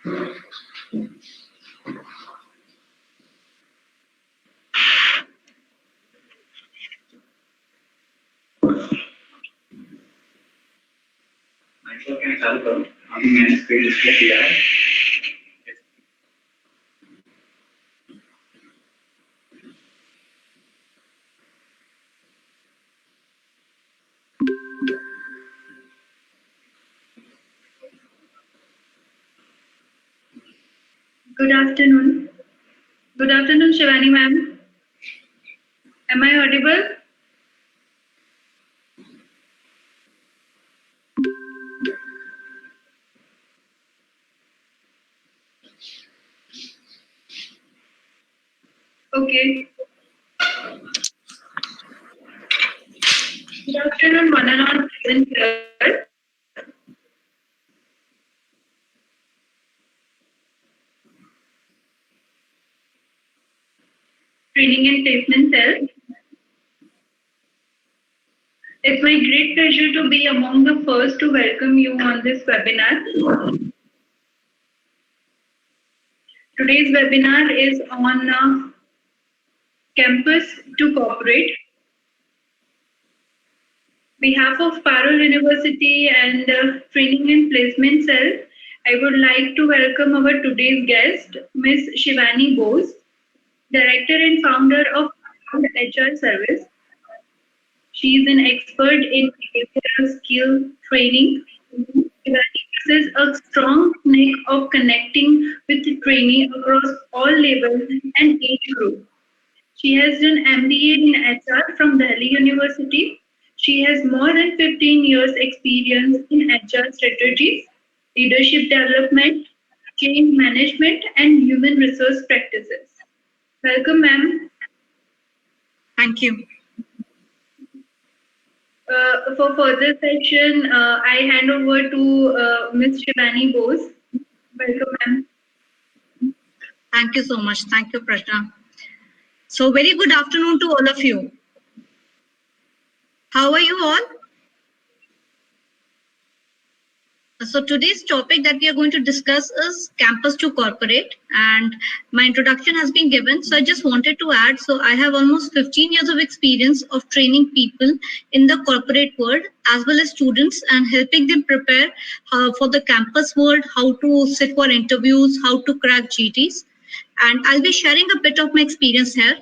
मैंने चालू करूं अभी मैंने स्क्रीन डिस्प्ले किया है। Good afternoon. Good afternoon, Shivani ma'am. Am I audible? Okay. Good afternoon, one and all present here. Training and placement cell. It's my great pleasure to be among the first to welcome you on this webinar. Today's webinar is on campus to corporate. Behalf of Parul University and Training and Placement Cell, I would like to welcome our today's guest, Ms. Shivani Bose, Director and Founder of HR Service. She is an expert in behavioral skill training. Shivani possesses a strong knack of connecting with the trainee across all levels and age group. She has done MBA in HR from Delhi University. She has more than 15 years experience in HR strategies, leadership development, change management, and human resource practices. Welcome, ma'am. Thank you. For further session, I hand over to Ms. Shivani Bose. Welcome, ma'am. Thank you so much. Thank you, Prashna. So very good afternoon to all of you. How are you all? So today's topic that we are going to discuss is campus to corporate, and my introduction has been given. So I just wanted to add, so I have almost 15 years of experience of training people in the corporate world as well as students and helping them prepare for the campus world, how to sit for interviews, how to crack GTs. And I'll be sharing a bit of my experience here.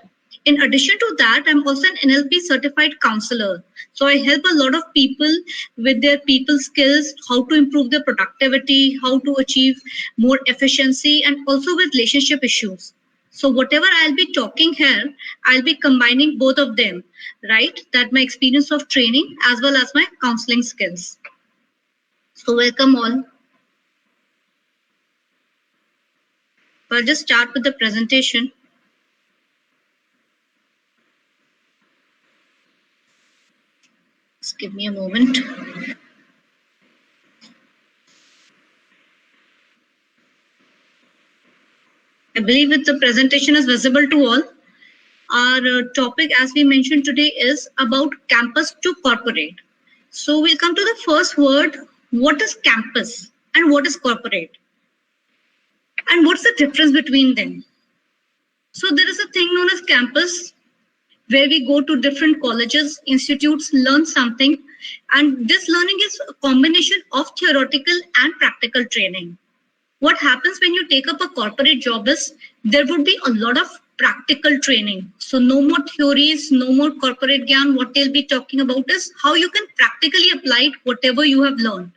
In addition to that, I'm also an NLP certified counselor. So I help a lot of people with their people skills, how to improve their productivity, how to achieve more efficiency, and also with relationship issues. So whatever I'll be talking here, I'll be combining both of them, right? That my experience of training as well as my counseling skills. So welcome all. So I'll just start with the presentation. Just give me a moment. I believe that the presentation is visible to all. Our topic, as we mentioned today, is about campus to corporate. So we'll come to the first word. What is campus and what is corporate? And what's the difference between them? So there is a thing known as campus, where we go to different colleges, institutes, learn something. And this learning is a combination of theoretical and practical training. What happens when you take up a corporate job is there would be a lot of practical training. So no more theories, no more corporate gyan. What they'll be talking about is how you can practically apply it, whatever you have learned.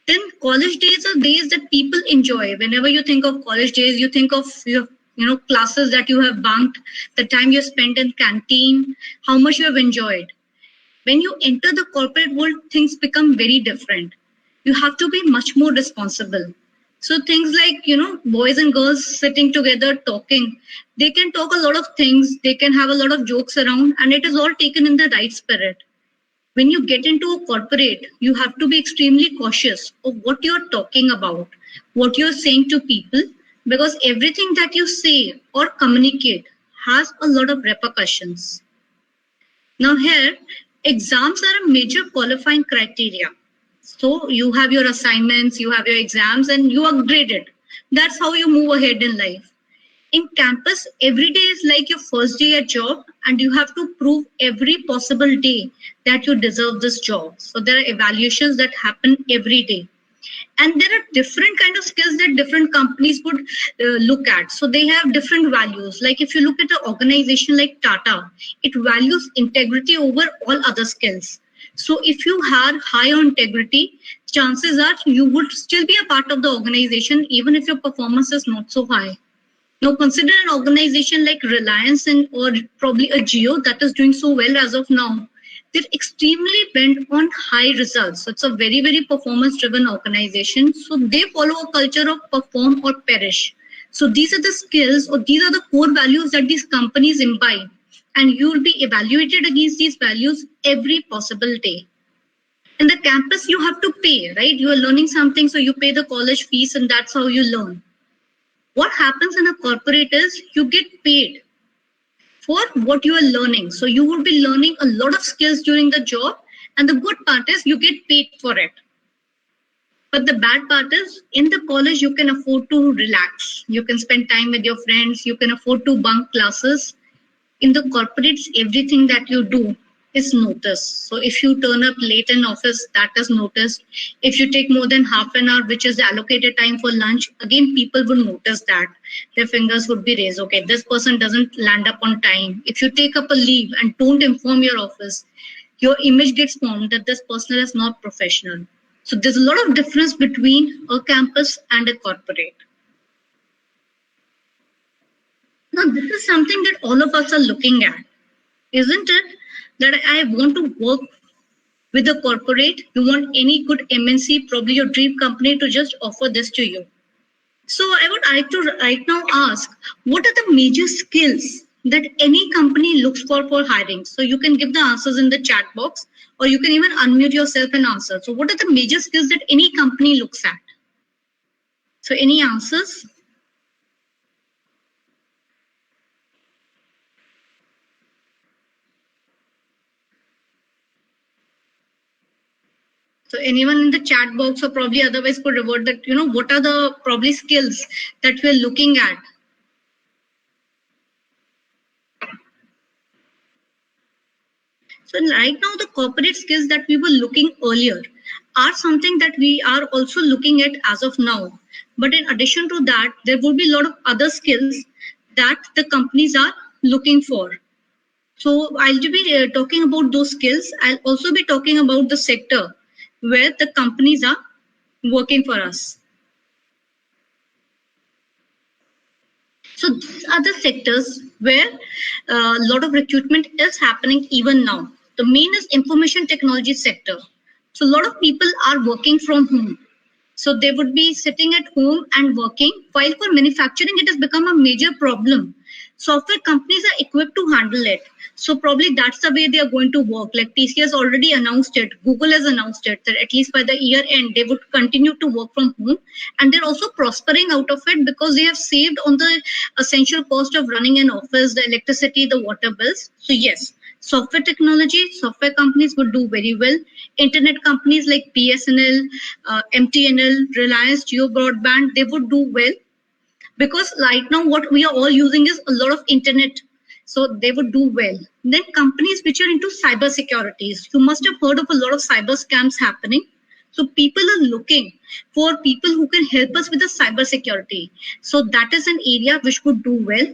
Then college days are days that people enjoy. Whenever you think of college days, you think of your classes that you have bunked, the time you spent in canteen, how much you have enjoyed. When you enter the corporate world, things become very different. You have to be much more responsible. So things like, boys and girls sitting together talking, they can talk a lot of things, they can have a lot of jokes around, and it is all taken in the right spirit. When you get into a corporate, you have to be extremely cautious of what you're talking about, what you're saying to people, because everything that you say or communicate has a lot of repercussions. Now here, exams are a major qualifying criteria. So you have your assignments, you have your exams, and you are graded. That's how you move ahead in life. In campus, every day is like your first day at job, and you have to prove every possible day that you deserve this job. So there are evaluations that happen every day, and there are different kind of skills that different companies would look at. So they have different values. Like if you look at an organization like Tata, it values integrity over all other skills. So if you are high on integrity, chances are you would still be a part of the organization even if your performance is not so high. Now consider an organization like Reliance and or probably a Geo that is doing so well as of now. They're extremely bent on high results. So it's a very, very performance driven organization. So they follow a culture of perform or perish. So these are the skills or these are the core values that these companies imbibe. And you will be evaluated against these values every possible day. In the campus, you have to pay, right? You are learning something, so you pay the college fees and that's how you learn. What happens in a corporate is you get paid for what you are learning. So you will be learning a lot of skills during the job, and the good part is you get paid for it. But the bad part is in the college, you can afford to relax. You can spend time with your friends. You can afford to bunk classes. In the corporates, everything that you do is noticed. So if you turn up late in office, that is noticed. If you take more than half an hour, which is the allocated time for lunch, again, people will notice that. Their fingers would be raised. Okay, this person doesn't land up on time. If you take up a leave and don't inform your office, your image gets formed that this person is not professional. So there's a lot of difference between a campus and a corporate. Now, this is something that all of us are looking at, isn't it? That I want to work with a corporate. You want any good MNC, probably your dream company, to just offer this to you. So I would like to right now ask, what are the major skills that any company looks for hiring? So you can give the answers in the chat box, or you can even unmute yourself and answer. So what are the major skills that any company looks at? So any answers? So anyone in the chat box or probably otherwise could revert that, what are the probably skills that we're looking at? So right now, the corporate skills that we were looking earlier are something that we are also looking at as of now. But in addition to that, there will be a lot of other skills that the companies are looking for. So I'll be talking about those skills. I'll also be talking about the sector where the companies are working for us. So these are the sectors where a lot of recruitment is happening even now. The main is information technology sector. So a lot of people are working from home. So they would be sitting at home and working. While for manufacturing, it has become a major problem. Software companies are equipped to handle it. So probably that's the way they are going to work. Like TCS already announced it. Google has announced it that at least by the year end, they would continue to work from home. And they're also prospering out of it because they have saved on the essential cost of running an office, the electricity, the water bills. So yes, software technology, software companies would do very well. Internet companies like BSNL, MTNL, Reliance, Jio Broadband, they would do well. Because right now what we are all using is a lot of internet. So they would do well. Then companies which are into cyber securities. You must have heard of a lot of cyber scams happening. So people are looking for people who can help us with the cyber security. So that is an area which would do well.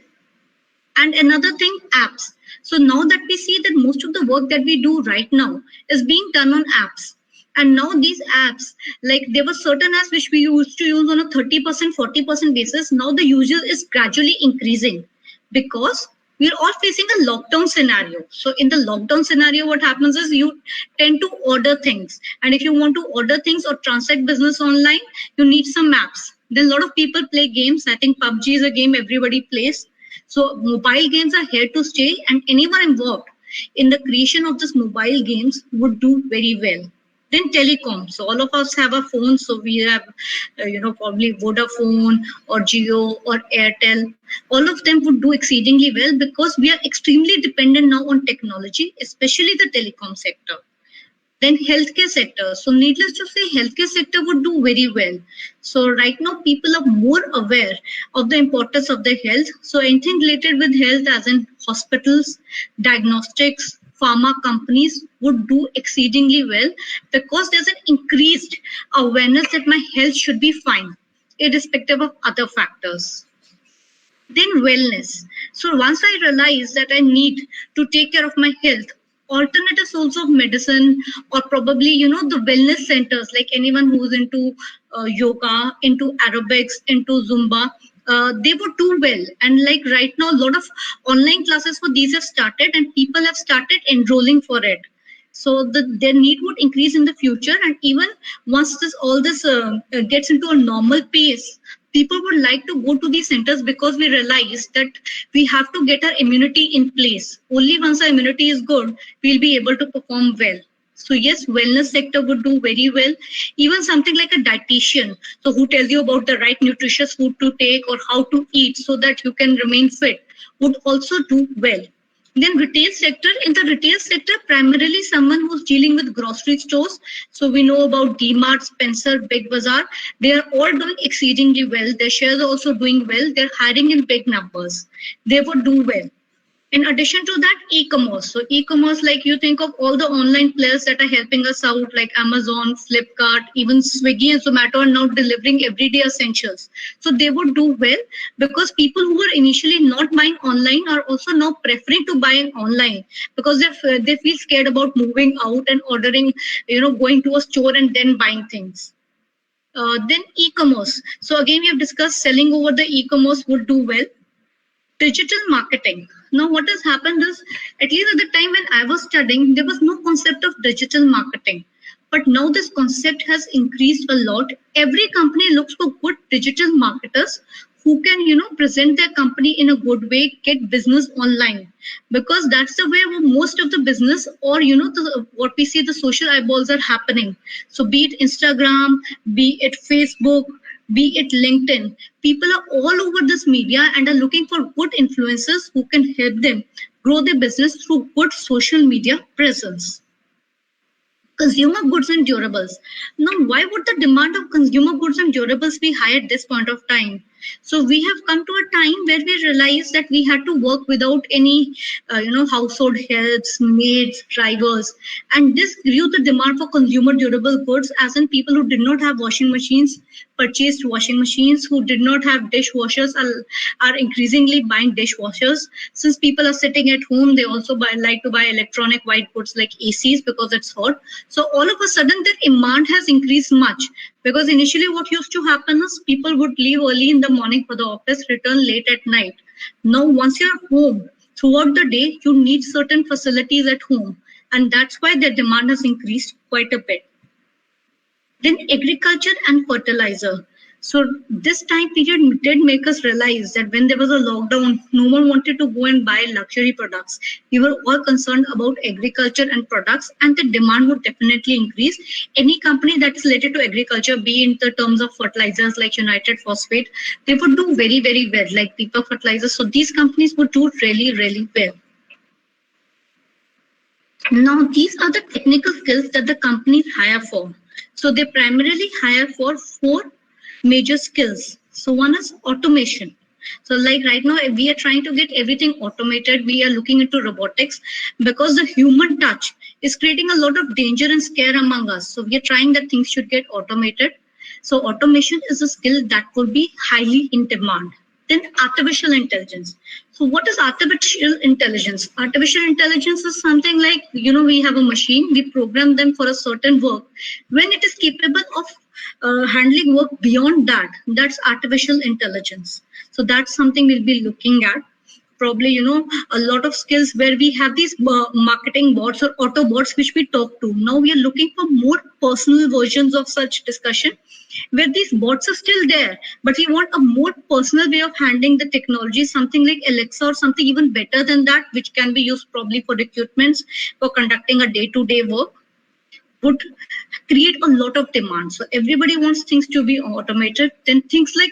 And another thing, apps. So now that we see that most of the work that we do right now is being done on apps. And now these apps, like there were certain apps which we used to use on a 30%, 40% basis. Now the usage is gradually increasing because we're all facing a lockdown scenario. So in the lockdown scenario, what happens is you tend to order things. And if you want to order things or transact business online, you need some apps. Then a lot of people play games. I think PUBG is a game everybody plays. So mobile games are here to stay, and anyone involved in the creation of this mobile games would do very well. Then telecom. So all of us have a phone. So we have, probably Vodafone or Jio or Airtel. All of them would do exceedingly well because we are extremely dependent now on technology, especially the telecom sector. Then healthcare sector. So needless to say, healthcare sector would do very well. So right now people are more aware of the importance of their health. So anything related with health as in hospitals, diagnostics, pharma companies would do exceedingly well because there's an increased awareness that my health should be fine, irrespective of other factors. Then wellness. So once I realize that I need to take care of my health, alternate sources of medicine or probably, the wellness centers, like anyone who's into yoga, into aerobics, into Zumba, they would do well. And like right now, a lot of online classes for these have started and people have started enrolling for it. So their need would increase in the future, and even once all this gets into a normal pace, people would like to go to these centers because we realize that we have to get our immunity in place. Only once our immunity is good, we'll be able to perform well. So yes, wellness sector would do very well. Even something like a dietitian, so who tells you about the right nutritious food to take or how to eat so that you can remain fit, would also do well. Then retail sector, in the retail sector, primarily someone who's dealing with grocery stores. So we know about DMart, Spencer, Big Bazaar. They are all doing exceedingly well. Their shares are also doing well. They're hiring in big numbers. They would do well. In addition to that, e-commerce. So e-commerce, like you think of all the online players that are helping us out, like Amazon, Flipkart, even Swiggy and Zomato are now delivering everyday essentials. So they would do well because people who were initially not buying online are also now preferring to buy online because they feel scared about moving out and ordering, going to a store and then buying things. Then e-commerce. So again, we have discussed selling over the e-commerce would do well. Digital marketing. Now, what has happened is, at least at the time when I was studying, there was no concept of digital marketing. But now this concept has increased a lot. Every company looks for good digital marketers who can, present their company in a good way, get business online. Because that's the way most of the business or, what we see, the social eyeballs are happening. So be it Instagram, be it Facebook, be it LinkedIn, people are all over this media and are looking for good influencers who can help them grow their business through good social media presence. Consumer goods and durables. Now, why would the demand of consumer goods and durables be high at this point of time? So we have come to a time where we realized that we had to work without any, household helps, maids, drivers. And this grew the demand for consumer durable goods, as in people who did not have washing machines purchased washing machines, who did not have dishwashers are increasingly buying dishwashers. Since people are sitting at home, they also like to buy electronic white goods like ACs because it's hot. So all of a sudden, their demand has increased much. Because initially what used to happen is people would leave early in the morning for the office, return late at night. Now, once you're home, throughout the day, you need certain facilities at home. And that's why their demand has increased quite a bit. Then agriculture and fertilizer. So this time period did make us realize that when there was a lockdown, no one wanted to go and buy luxury products. We were all concerned about agriculture and products, and the demand would definitely increase. Any company that is related to agriculture, be in the terms of fertilizers like United Phosphate, they would do very, very well, like Deepak Fertilizers. So these companies would do really, really well. Now, these are the technical skills that the companies hire for. So they primarily hire for 4 major skills. So one is automation. So like right now, we are trying to get everything automated. We are looking into robotics because the human touch is creating a lot of danger and scare among us. So we are trying that things should get automated. So automation is a skill that will be highly in demand. Then artificial intelligence. So what is artificial intelligence? Artificial intelligence is something like, we have a machine, we program them for a certain work. When it is capable of handling work beyond that, that's artificial intelligence. So that's something we'll be looking at. Probably, a lot of skills where we have these marketing bots or auto bots which we talk to. Now we are looking for more personal versions of such discussion where these bots are still there, but we want a more personal way of handling the technology, something like Alexa or something even better than that, which can be used probably for recruitments, for conducting a day-to-day work. would create a lot of demand. So everybody wants things to be automated. Then things like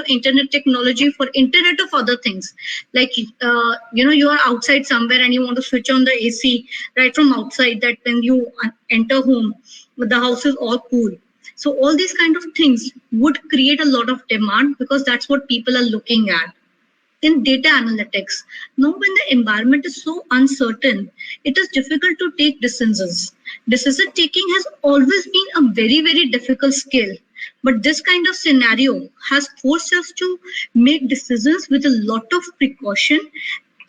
internet technology for internet of other things, like you are outside somewhere and you want to switch on the AC right from outside, that when you enter home the house is all cool. So all these kind of things would create a lot of demand because that's what people are looking at. In data analytics, now when the environment is so uncertain, it is difficult to take decisions. Decision taking has always been a very, very difficult skill. But this kind of scenario has forced us to make decisions with a lot of precaution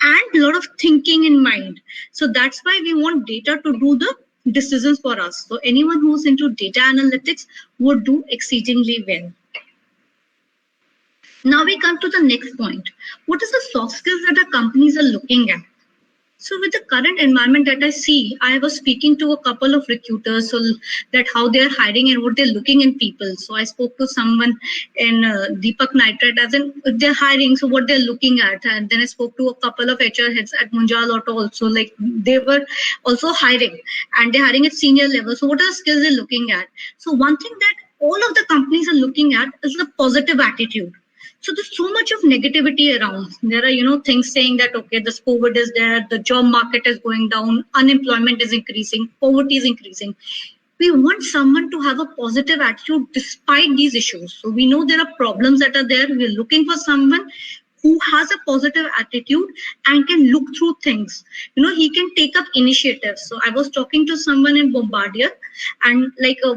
and a lot of thinking in mind. So that's why we want data to do the decisions for us. So anyone who's into data analytics would do exceedingly well. Now we come to the next point. What is the soft skills that the companies are looking at? So with the current environment that I see, I was speaking to a couple of recruiters so that how they're hiring and what they're looking in people. So I spoke to someone in Deepak Nitrite as in they're hiring, so what they're looking at. And then I spoke to a couple of HR heads at Munjal Auto also, like they were also hiring and they're hiring at senior level. So what are the skills they're looking at? So one thing that all of the companies are looking at is the positive attitude. So there's so much of negativity around. There are, things saying that, okay, this COVID is there, the job market is going down, unemployment is increasing, poverty is increasing. We want someone to have a positive attitude despite these issues. So we know there are problems that are there. We're looking for someone who has a positive attitude and can look through things. He can take up initiatives. So I was talking to someone in Bombardier and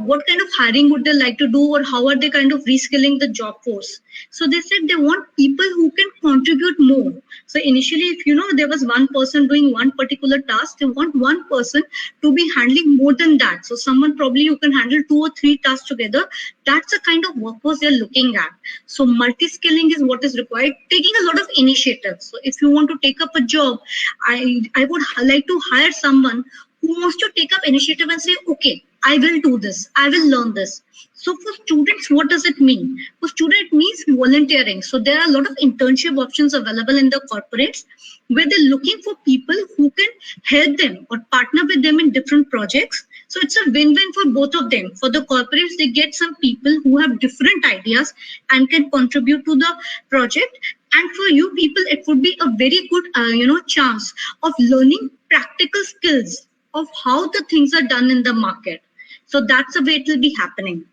what kind of hiring would they like to do, or how are they kind of reskilling the job force? So they said they want people who can contribute more. So initially, if there was one person doing one particular task, they want one person to be handling more than that. So someone probably who can handle 2 or 3 tasks together. That's the kind of workforce they're looking at. So multi-skilling is what is required, taking a lot of initiatives. So if you want to take up a job, I would like to hire someone who wants to take up initiative and say, okay, I will do this, I will learn this. So for students, what does it mean? For students, it means volunteering. So there are a lot of internship options available in the corporates where they're looking for people who can help them or partner with them in different projects. So it's a win-win for both of them. For the corporates, they get some people who have different ideas and can contribute to the project. And for you people, it would be a very good, chance of learning practical skills of how the things are done in the market. So that's the way it will be happening.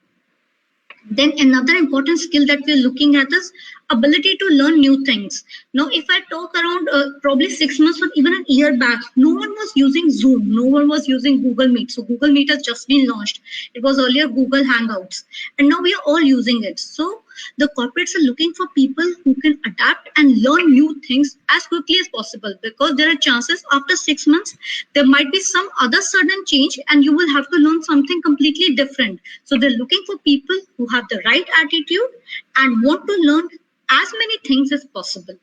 Then another important skill that we're looking at is ability to learn new things. Now, if I talk around probably 6 months or even a year back, no one was using Zoom. No one was using Google Meet. So Google Meet has just been launched. It was earlier Google Hangouts. And now we are all using it. So the corporates are looking for people who can adapt and learn new things as quickly as possible, because there are chances after 6 months, there might be some other sudden change and you will have to learn something completely different. So they're looking for people who have the right attitude and want to learn as many things as possible.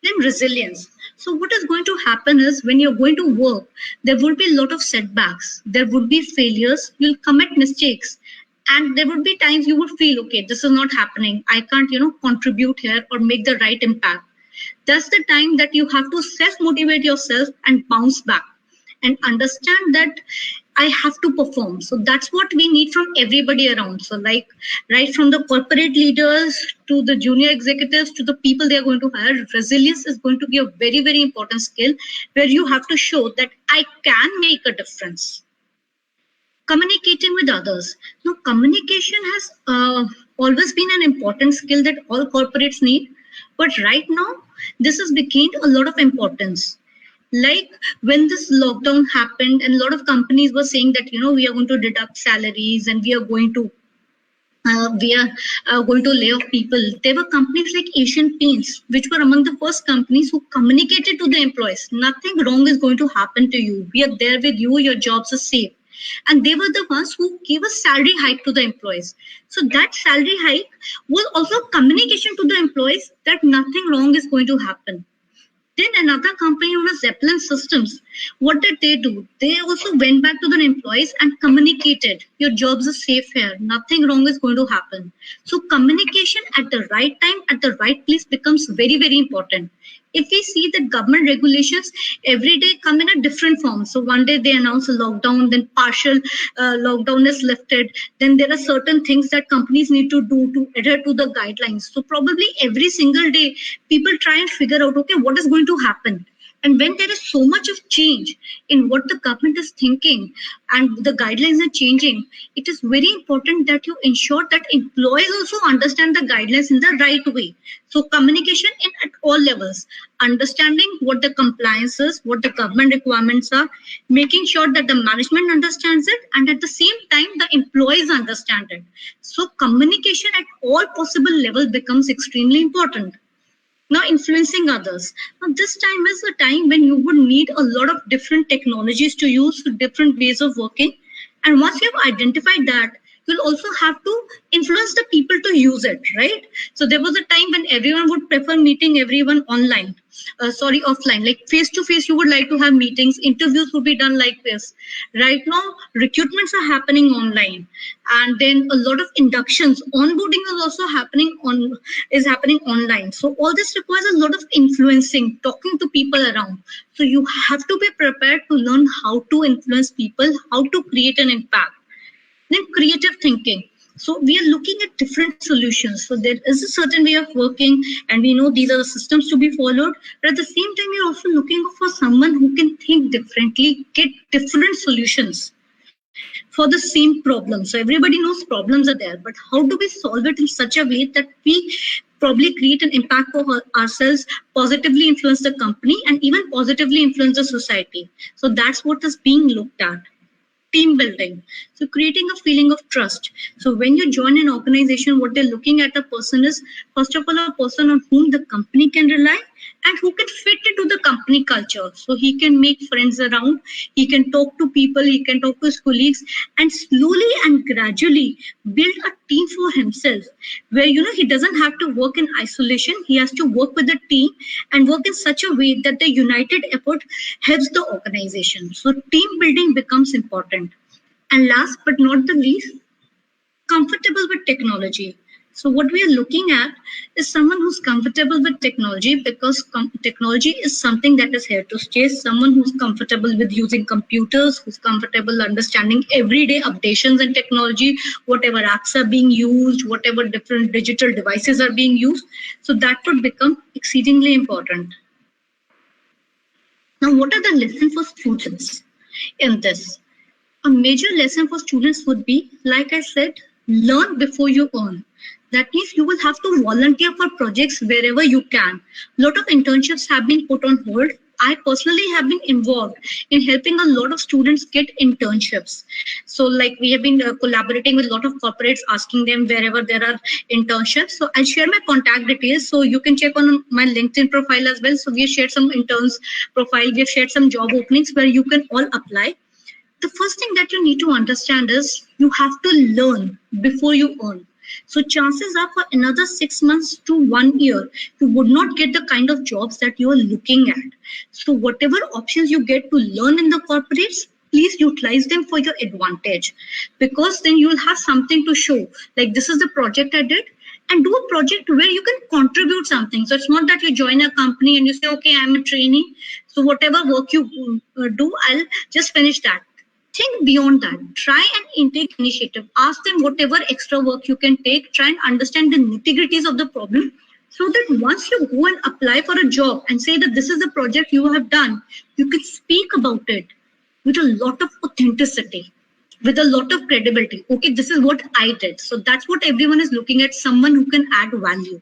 Then resilience. So what is going to happen is when you're going to work, there will be a lot of setbacks. There would be failures. You'll commit mistakes. And there would be times you would feel, okay, this is not happening. I can't, contribute here or make the right impact. That's the time that you have to self-motivate yourself and bounce back and understand that I have to perform. So that's what we need from everybody around. So right from the corporate leaders to the junior executives to the people they are going to hire, resilience is going to be a very, very important skill where you have to show that I can make a difference. Communicating with others. Now, communication has always been an important skill that all corporates need. But right now, this has gained a lot of importance. Like when this lockdown happened and a lot of companies were saying that, we are going to deduct salaries and we are going to lay off people. There were companies like Asian Paints, which were among the first companies who communicated to the employees. Nothing wrong is going to happen to you. We are there with you. Your jobs are safe. And they were the ones who gave a salary hike to the employees. So that salary hike was also communication to the employees that nothing wrong is going to happen. Then another company known as Zeppelin Systems, what did they do? They also went back to the employees and communicated, your jobs are safe here, nothing wrong is going to happen. So communication at the right time, at the right place becomes very, very important. If we see that government regulations every day come in a different form. So one day they announce a lockdown, then partial lockdown is lifted. Then there are certain things that companies need to do to adhere to the guidelines. So probably every single day, people try and figure out, okay, what is going to happen? And when there is so much of change in what the government is thinking and the guidelines are changing, it is very important that you ensure that employees also understand the guidelines in the right way. So communication in at all levels, understanding what the compliance is, what the government requirements are, making sure that the management understands it, and at the same time, the employees understand it. So communication at all possible levels becomes extremely important. Now, influencing others. Now, this time is a time when you would need a lot of different technologies to use, different ways of working. And once you have identified that, you'll also have to influence the people to use it, right? So there was a time when everyone would prefer meeting everyone online. Offline, like face to face, you would like to have meetings, interviews would be done like this. Right now, recruitments are happening online, and then a lot of inductions, onboarding is happening online. So all this requires a lot of influencing, talking to people around. So you have to be prepared to learn how to influence people, how to create an impact. Then creative thinking. So we are looking at different solutions. So there is a certain way of working, and we know these are the systems to be followed. But at the same time, we're also looking for someone who can think differently, get different solutions for the same problem. So everybody knows problems are there, but how do we solve it in such a way that we probably create an impact for ourselves, positively influence the company, and even positively influence the society? So that's what is being looked at. Team building. So creating a feeling of trust. So when you join an organization, what they're looking at a person is, first of all, a person on whom the company can rely and who can fit into the company culture. So he can make friends around, he can talk to people, he can talk to his colleagues, and slowly and gradually build a team for himself, where he doesn't have to work in isolation. He has to work with the team and work in such a way that the united effort helps the organization. So team building becomes important. And last but not the least, comfortable with technology. So what we are looking at is someone who's comfortable with technology, because technology is something that is here to stay. Someone who's comfortable with using computers, who's comfortable understanding everyday updations in technology, whatever apps are being used, whatever different digital devices are being used. So that would become exceedingly important. Now, what are the lessons for students in this? A major lesson for students would be, like I said, learn before you earn. That means you will have to volunteer for projects wherever you can. A lot of internships have been put on hold. I personally have been involved in helping a lot of students get internships. So like we have been collaborating with a lot of corporates, asking them wherever there are internships. So I'll share my contact details so you can check on my LinkedIn profile as well. So we have shared some interns profile, we have shared some job openings where you can all apply. The first thing that you need to understand is you have to learn before you earn. So chances are for another 6 months to 1 year, you would not get the kind of jobs that you are looking at. So whatever options you get to learn in the corporates, please utilize them for your advantage, because then you'll have something to show. Like, this is the project I did, and do a project where you can contribute something. So it's not that you join a company and you say, okay, I'm a trainee, so whatever work you do, I'll just finish that. Think beyond that. Try and take initiative. Ask them whatever extra work you can take. Try and understand the nitty-gritties of the problem, so that once you go and apply for a job and say that this is the project you have done, you can speak about it with a lot of authenticity, with a lot of credibility. Okay, this is what I did. So that's what everyone is looking at, someone who can add value.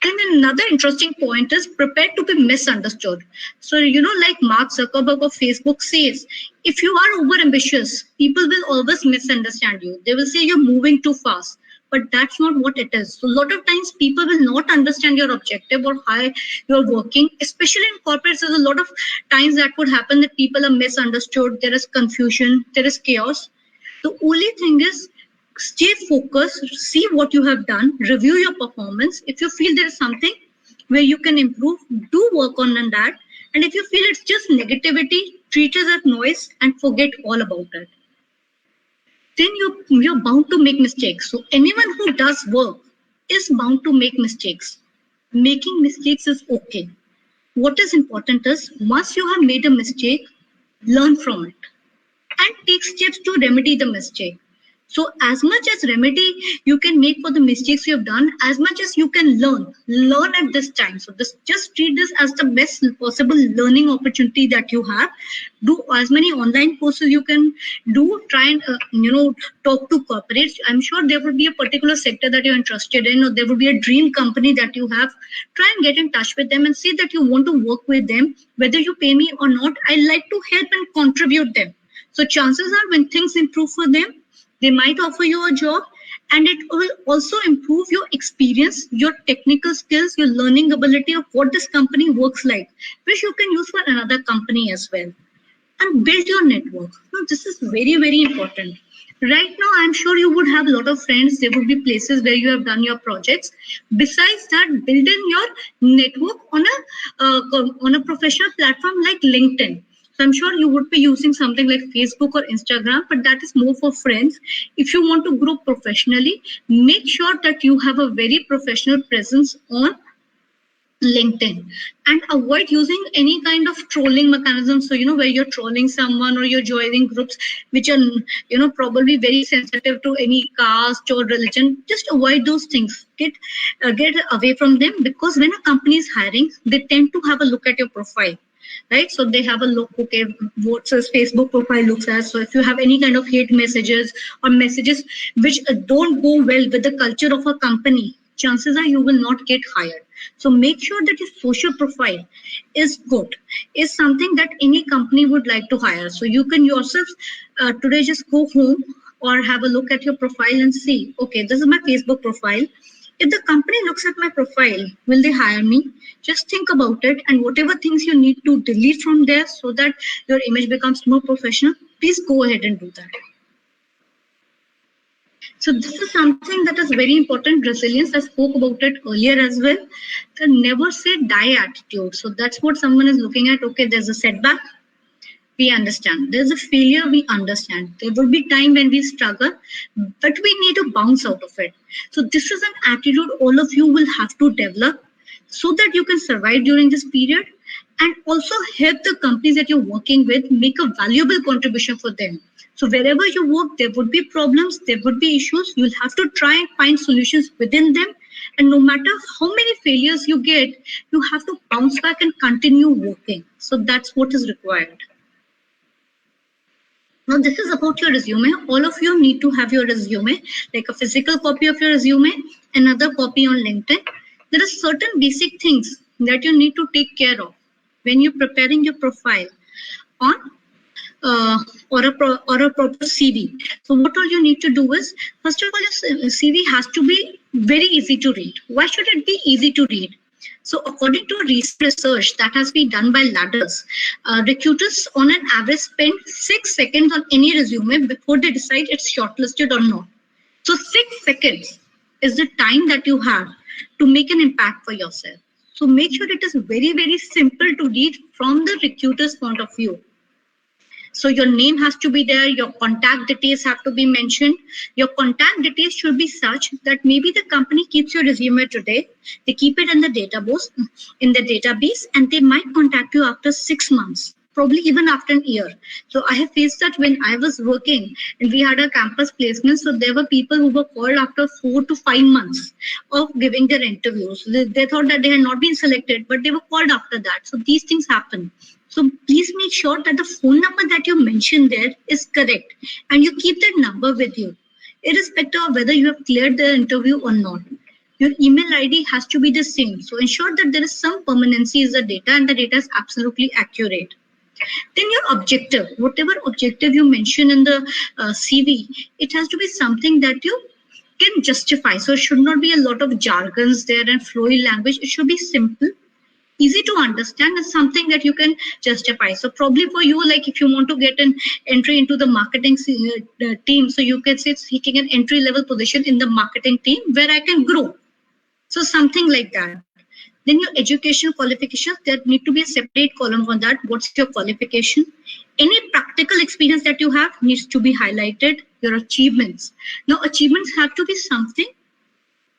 And another interesting point is prepare to be misunderstood. So, like Mark Zuckerberg of Facebook says, if you are over ambitious, people will always misunderstand you. They will say you're moving too fast, but that's not what it is. So a lot of times people will not understand your objective or how you're working, especially in corporates. There's a lot of times that would happen that people are misunderstood. There is confusion, there is chaos. The only thing is, stay focused, see what you have done, review your performance. If you feel there is something where you can improve, do work on that. And if you feel it's just negativity, treat it as noise and forget all about it. Then you're bound to make mistakes. So anyone who does work is bound to make mistakes. Making mistakes is okay. what is important is once you have made a mistake, learn from it and take steps to remedy the mistake. So as much as remedy you can make for the mistakes you have done, as much as you can learn at this time. So this, just treat this as the best possible learning opportunity that you have. Do as many online courses you can do. Try and talk to corporates. I'm sure there would be a particular sector that you're interested in, or there would be a dream company that you have. Try and get in touch with them and say that you want to work with them. Whether you pay me or not, I like to help and contribute them. So chances are when things improve for them, they might offer you a job, and it will also improve your experience, your technical skills, your learning ability of what this company works like, which you can use for another company as well. And build your network. Now, this is very, very important. Right now, I'm sure you would have a lot of friends. There would be places where you have done your projects. Besides that, build in your network on a professional platform like LinkedIn. So I'm sure you would be using something like Facebook or Instagram, but that is more for friends. If you want to grow professionally, make sure that you have a very professional presence on LinkedIn, and avoid using any kind of trolling mechanism. So, where you're trolling someone or you're joining groups which are, probably very sensitive to any caste or religion. Just avoid those things. Get away from them, because when a company is hiring, they tend to have a look at your profile. Right, so they have a look, okay, what says Facebook profile looks as. So if you have any kind of hate messages or messages which don't go well with the culture of a company, chances are you will not get hired. So make sure that your social profile is good, is something that any company would like to hire. So you can yourself today just go home or have a look at your profile and see, okay, this is my Facebook profile. If the company looks at my profile, will they hire me? Just think about it, and whatever things you need to delete from there so that your image becomes more professional, please go ahead and do that. So this is something that is very important. Resilience, I spoke about it earlier as well. The never say die attitude. So that's what someone is looking at. Okay, there's a setback. We understand. There's a failure, we understand. There will be time when we struggle, but we need to bounce out of it. So this is an attitude all of you will have to develop so that you can survive during this period, and also help the companies that you're working with make a valuable contribution for them. So wherever you work, there would be problems, there would be issues. You'll have to try and find solutions within them. And no matter how many failures you get, you have to bounce back and continue working. So that's what is required. Now, this is about your resume. All of you need to have your resume, like a physical copy of your resume, another copy on LinkedIn. There are certain basic things that you need to take care of when you're preparing your profile on or a proper CV. So what all you need to do is, first of all, your CV has to be very easy to read. Why should it be easy to read? So according to recent research that has been done by Ladders, recruiters on an average spend 6 seconds on any resume before they decide it's shortlisted or not. So 6 seconds is the time that you have to make an impact for yourself. So make sure it is very, very simple to read from the recruiter's point of view. So your name has to be there, your contact details have to be mentioned. Your contact details should be such that maybe the company keeps your resume today, they keep it in the database, and they might contact you after 6 months, probably even after a year. So I have faced that when I was working and we had a campus placement. So there were people who were called after 4 to 5 months of giving their interviews. They thought that they had not been selected, but they were called after that. So these things happen. So please make sure that the phone number that you mentioned there is correct, and you keep that number with you, irrespective of whether you have cleared the interview or not. Your email ID has to be the same. So ensure that there is some permanency in the data and the data is absolutely accurate. Then your objective, whatever objective you mention in the CV, it has to be something that you can justify. So it should not be a lot of jargons there and flowy language. It should be simple, easy to understand, and something that you can justify. So probably for you, like if you want to get an entry into the marketing team, so you can say seeking an entry level position in the marketing team where I can grow. So something like that. Then your education qualifications, there need to be a separate column for that. What's your qualification? Any practical experience that you have needs to be highlighted. Your achievements. Now achievements have to be something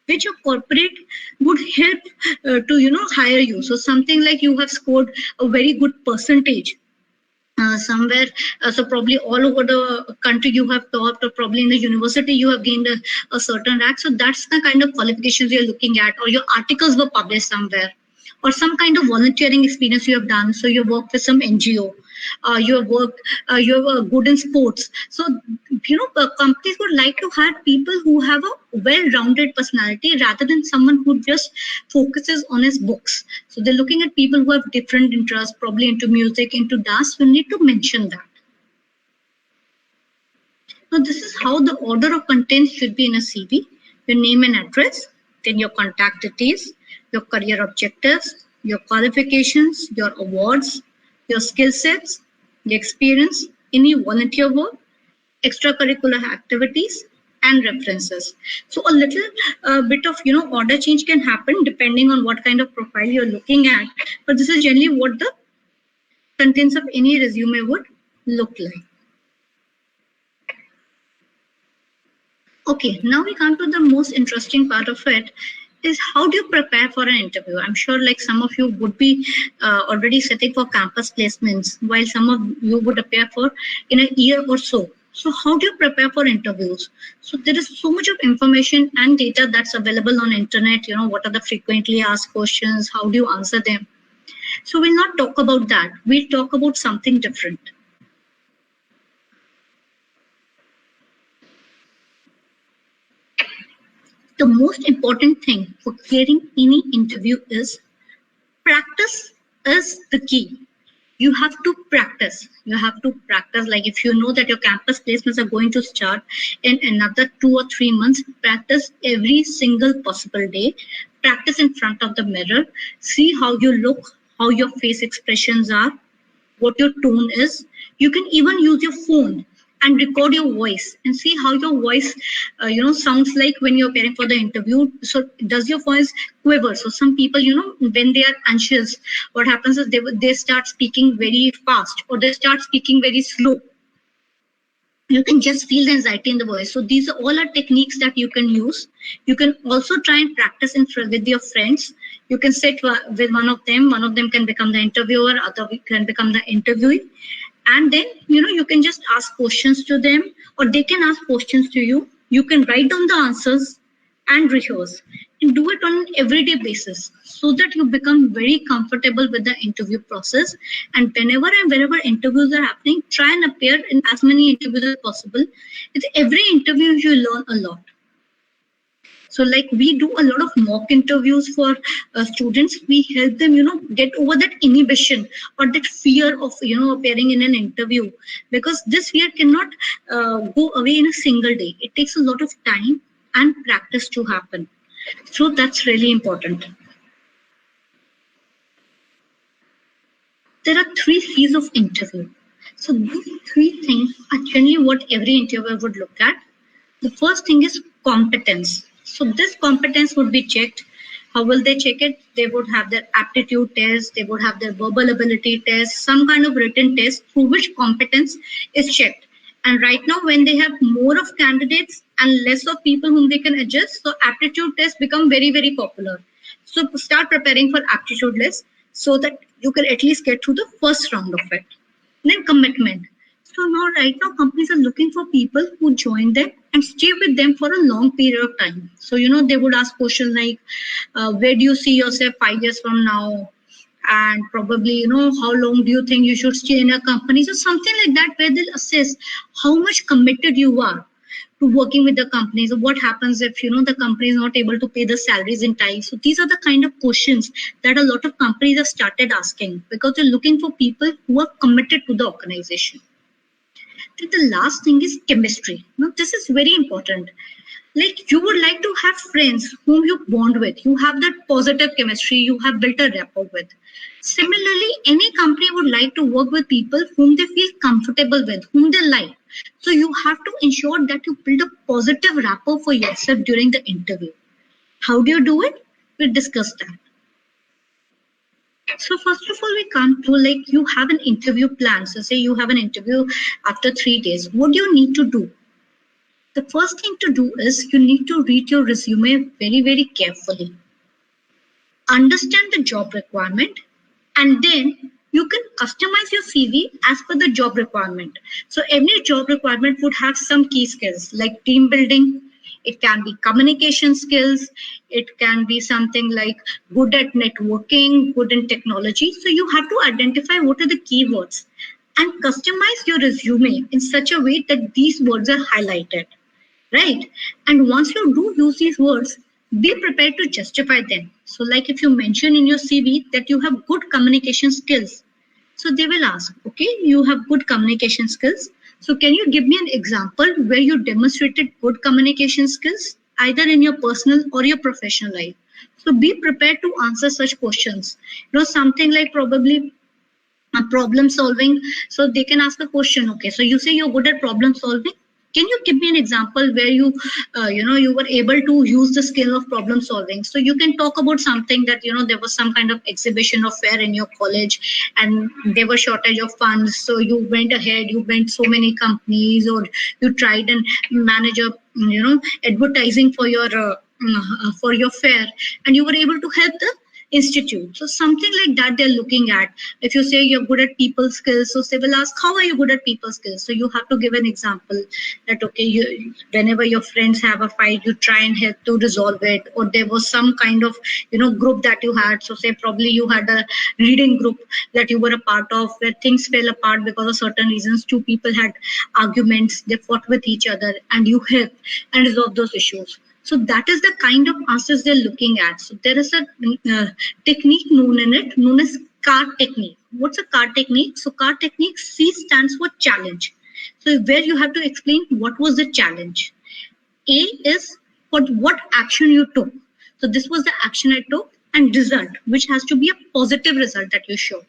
which a corporate would help to hire you. So something like you have scored a very good percentage somewhere, so probably all over the country you have taught, or probably in the university you have gained a certain rank. So that's the kind of qualifications you're looking at, or your articles were published somewhere, or some kind of volunteering experience you have done. So you worked with some NGO, you have worked, you are good in sports. So companies would like to hire people who have a well-rounded personality rather than someone who just focuses on his books. So they're looking at people who have different interests, probably into music, into dance. We need to mention that. Now, this is how the order of contents should be in a CV. Your name and address, then your contact details, your career objectives, your qualifications, your awards, your skill sets, the experience, any volunteer work, extracurricular activities, and references. So a little bit of order change can happen depending on what kind of profile you're looking at. But this is generally what the contents of any resume would look like. Okay, now we come to the most interesting part of it, is how do you prepare for an interview? I'm sure like some of you would be already setting for campus placements, while some of you would appear for in a year or so. So how do you prepare for interviews? So there is so much of information and data that's available on internet. What are the frequently asked questions? How do you answer them? So we'll not talk about that. We'll talk about something different. The most important thing for clearing any interview is practice is the key. You have to practice. You have to practice. Like if you know that your campus placements are going to start in another 2 or 3 months, practice every single possible day. Practice in front of the mirror. See how you look, how your face expressions are, what your tone is. You can even use your phone and record your voice and see how your voice sounds like when you're preparing for the interview. So does your voice quiver? So some people when they are anxious, what happens is they start speaking very fast, or they start speaking very slow. You can just feel the anxiety in the voice. So these are all are techniques that you can use. You can also try and practice with your friends. You can sit with one of them can become the interviewer, other can become the interviewee. And then, you can just ask questions to them, or they can ask questions to you. You can write down the answers and rehearse, and do it on an everyday basis so that you become very comfortable with the interview process. And whenever and wherever interviews are happening, try and appear in as many interviews as possible. With every interview, you learn a lot. So like we do a lot of mock interviews for students. We help them, get over that inhibition or that fear of, appearing in an interview, because this fear cannot go away in a single day. It takes a lot of time and practice to happen. So that's really important. There are 3 C's of interview. So these 3 things are generally what every interviewer would look at. The first thing is competence. So this competence would be checked. How will they check it? They would have their aptitude test, they would have their verbal ability test, some kind of written test through which competence is checked. And right now, when they have more of candidates and less of people whom they can adjust, so aptitude tests become very, very popular. So start preparing for aptitude list so that you can at least get through the first round of it. Then commitment. So now, right now, companies are looking for people who join them and stay with them for a long period of time. So, they would ask questions like, where do you see yourself 5 years from now? And probably, how long do you think you should stay in a company? So something like that, where they'll assess how much committed you are to working with the company. So what happens if, the company is not able to pay the salaries in time? So these are the kind of questions that a lot of companies have started asking, because they're looking for people who are committed to the organization. The last thing is chemistry. Now, this is very important. Like you would like to have friends whom you bond with. You have that positive chemistry. You have built a rapport with. Similarly, any company would like to work with people whom they feel comfortable with, whom they like. So you have to ensure that you build a positive rapport for yourself during the interview. How do you do it? We'll discuss that. So first of all, we come to like you have an interview plan. So say you have an interview after 3 days. What do you need to do? the first thing to do is you need to read your resume very, very carefully. Understand the job requirement, and then you can customize your CV as per the job requirement. So every job requirement would have some key skills like team building. It can be communication skills. It can be something like good at networking, good in technology. So you have to identify what are the keywords and customize your resume in such a way that these words are highlighted, right? And once you do use these words, be prepared to justify them. So like if you mention in your CV that you have good communication skills, so they will ask, okay, you have good communication skills. So can you give me an example where you demonstrated good communication skills, either in your personal or your professional life? So be prepared to answer such questions. Something like probably problem solving. So they can ask a question, okay, so you say you're good at problem solving. Can you give me an example where you were able to use the skill of problem solving? So you can talk about something that, there was some kind of exhibition or fair in your college and there was shortage of funds. So you went ahead, you went so many companies, or you tried and manage a, advertising for your fair, and you were able to help the institute. So something like that they're looking at. If you say you're good at people skills, so they will ask, how are you good at people skills? So you have to give an example that, okay, whenever your friends have a fight, you try and help to resolve it, or there was some kind of, group that you had. So say probably you had a reading group that you were a part of where things fell apart because of certain reasons. Two people had arguments, they fought with each other, and you helped and resolved those issues. So that is the kind of answers they're looking at. So there is a technique known as CAR technique. What's a CAR technique? So CAR technique, C stands for challenge. So where you have to explain what was the challenge. A is for what action you took. So this was the action I took, and result, which has to be a positive result that you show.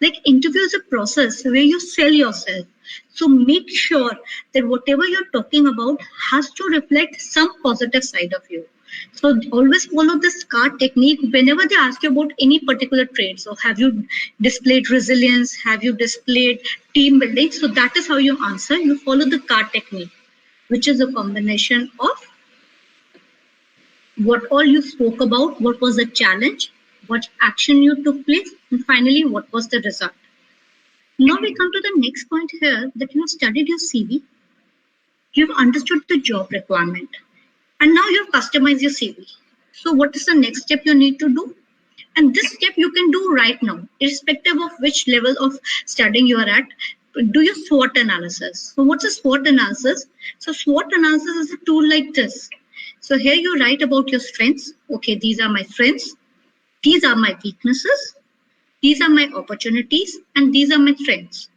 Like interview is a process where you sell yourself. So make sure that whatever you're talking about has to reflect some positive side of you. So always follow this CAR technique whenever they ask you about any particular trait. So have you displayed resilience? Have you displayed team building? So that is how you answer. You follow the CAR technique, which is a combination of what all you spoke about, what was the challenge, what action you took place, and finally, what was the result. Now we come to the next point here, that you have studied your CV, you've understood the job requirement, and now you've customized your CV. So what is the next step you need to do? And this step you can do right now, irrespective of which level of studying you are at. Do your SWOT analysis. So what's a SWOT analysis? So SWOT analysis is a tool like this. So here you write about your strengths. Okay, these are my strengths. These are my weaknesses. These are my opportunities, and these are my strengths.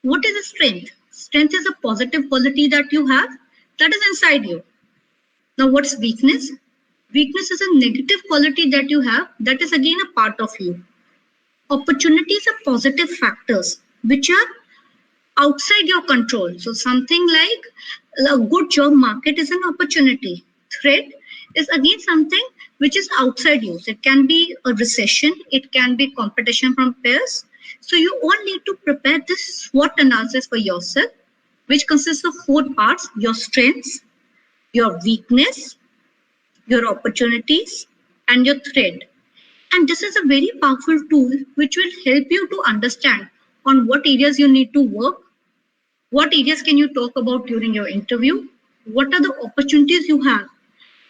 What is a strength? Strength is a positive quality that you have that is inside you. Now, what's weakness? Weakness is a negative quality that you have that is again a part of you. Opportunities are positive factors which are outside your control. So something like a good job market is an opportunity. Threat is again something which is outside you. So it can be a recession, it can be competition from peers. So you all need to prepare this SWOT analysis for yourself, which consists of 4 parts: your strengths, your weakness, your opportunities, and your threat. And this is a very powerful tool which will help you to understand on what areas you need to work, what areas can you talk about during your interview, what are the opportunities you have,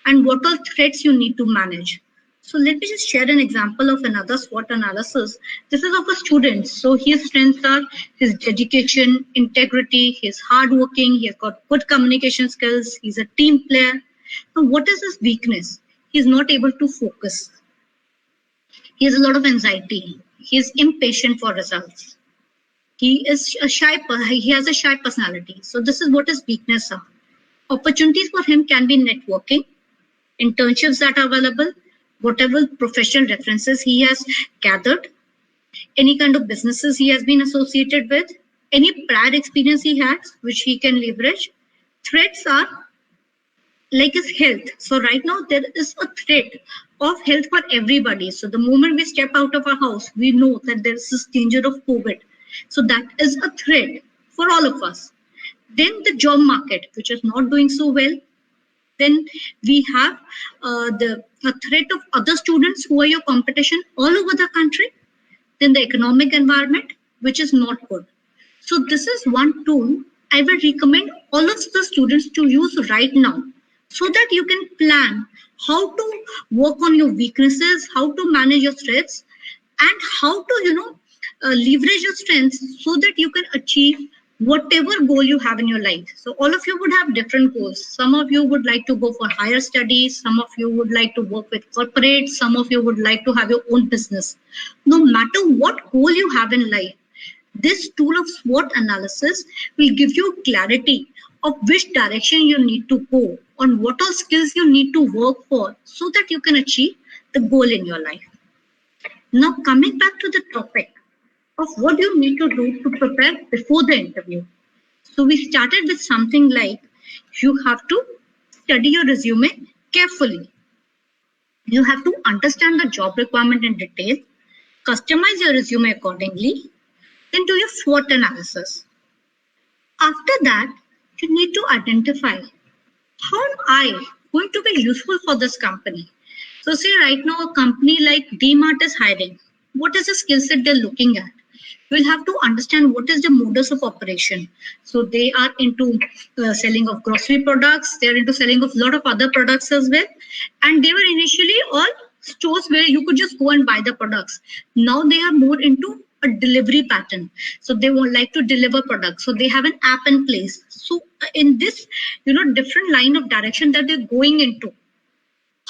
and what are threats you need to manage. So let me just share an example of another SWOT analysis. This is of a student. So his strengths are his dedication, integrity, he's hardworking, he's got good communication skills, he's a team player. Now what is his weakness? He's not able to focus. He has a lot of anxiety. He is impatient for results. He has a shy personality. So this is what his weaknesses are. Opportunities for him can be networking, internships that are available, whatever professional references he has gathered, any kind of businesses he has been associated with, any prior experience he has which he can leverage. Threats are like his health. So right now there is a threat of health for everybody. So the moment we step out of our house, we know that there is this danger of COVID. So that is a threat for all of us. Then the job market, which is not doing so well. Then we have a threat of other students who are your competition all over the country. Then the economic environment, which is not good. So this is one tool I will recommend all of the students to use right now, so that you can plan how to work on your weaknesses, how to manage your strengths, and how to leverage your strengths so that you can achieve whatever goal you have in your life. So all of you would have different goals. Some of you would like to go for higher studies, some of you would like to work with corporates, some of you would like to have your own business. No matter what goal you have in life, this tool of SWOT analysis will give you clarity of which direction you need to go, on what all skills you need to work for, so that you can achieve the goal in your life. Now, coming back to the topic of what you need to do to prepare before the interview. So we started with something like you have to study your resume carefully. You have to understand the job requirement in detail, customize your resume accordingly, then do your SWOT analysis. After that, you need to identify how am I going to be useful for this company. So say right now a company like DMart is hiring. What is the skill set they're looking at? We'll have to understand what is the modus of operation. So they are into selling of grocery products. They're into selling of a lot of other products as well. And they were initially all stores where you could just go and buy the products. Now they are more into a delivery pattern. So they would like to deliver products. So they have an app in place. So in this, different line of direction that they're going into,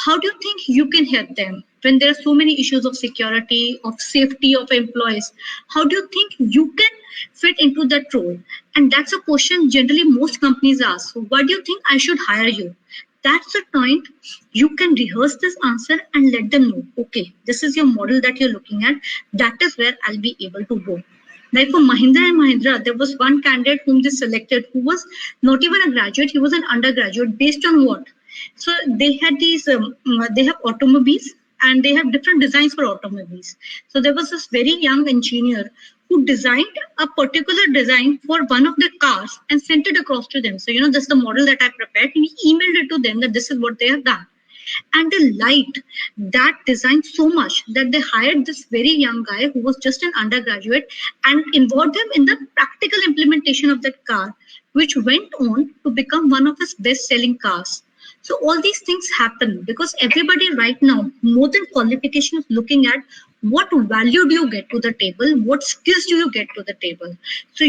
how do you think you can help them when there are so many issues of security, of safety of employees? How do you think you can fit into that role? And that's a question generally most companies ask. So why do you think I should hire you? That's the point you can rehearse this answer and let them know, okay, this is your model that you're looking at. That is where I'll be able to go. Like for Mahindra and Mahindra, there was one candidate whom they selected who was not even a graduate, he was an undergraduate. Based on what? So they had these, they have automobiles and they have different designs for automobiles. So there was this very young engineer who designed a particular design for one of the cars and sent it across to them. So, this is the model that I prepared. And he emailed it to them that this is what they have done. And they liked that design so much that they hired this very young guy who was just an undergraduate and involved him in the practical implementation of that car, which went on to become one of his best-selling cars. So all these things happen because everybody right now, more than qualification, is looking at what value do you get to the table, what skills do you get to the table. So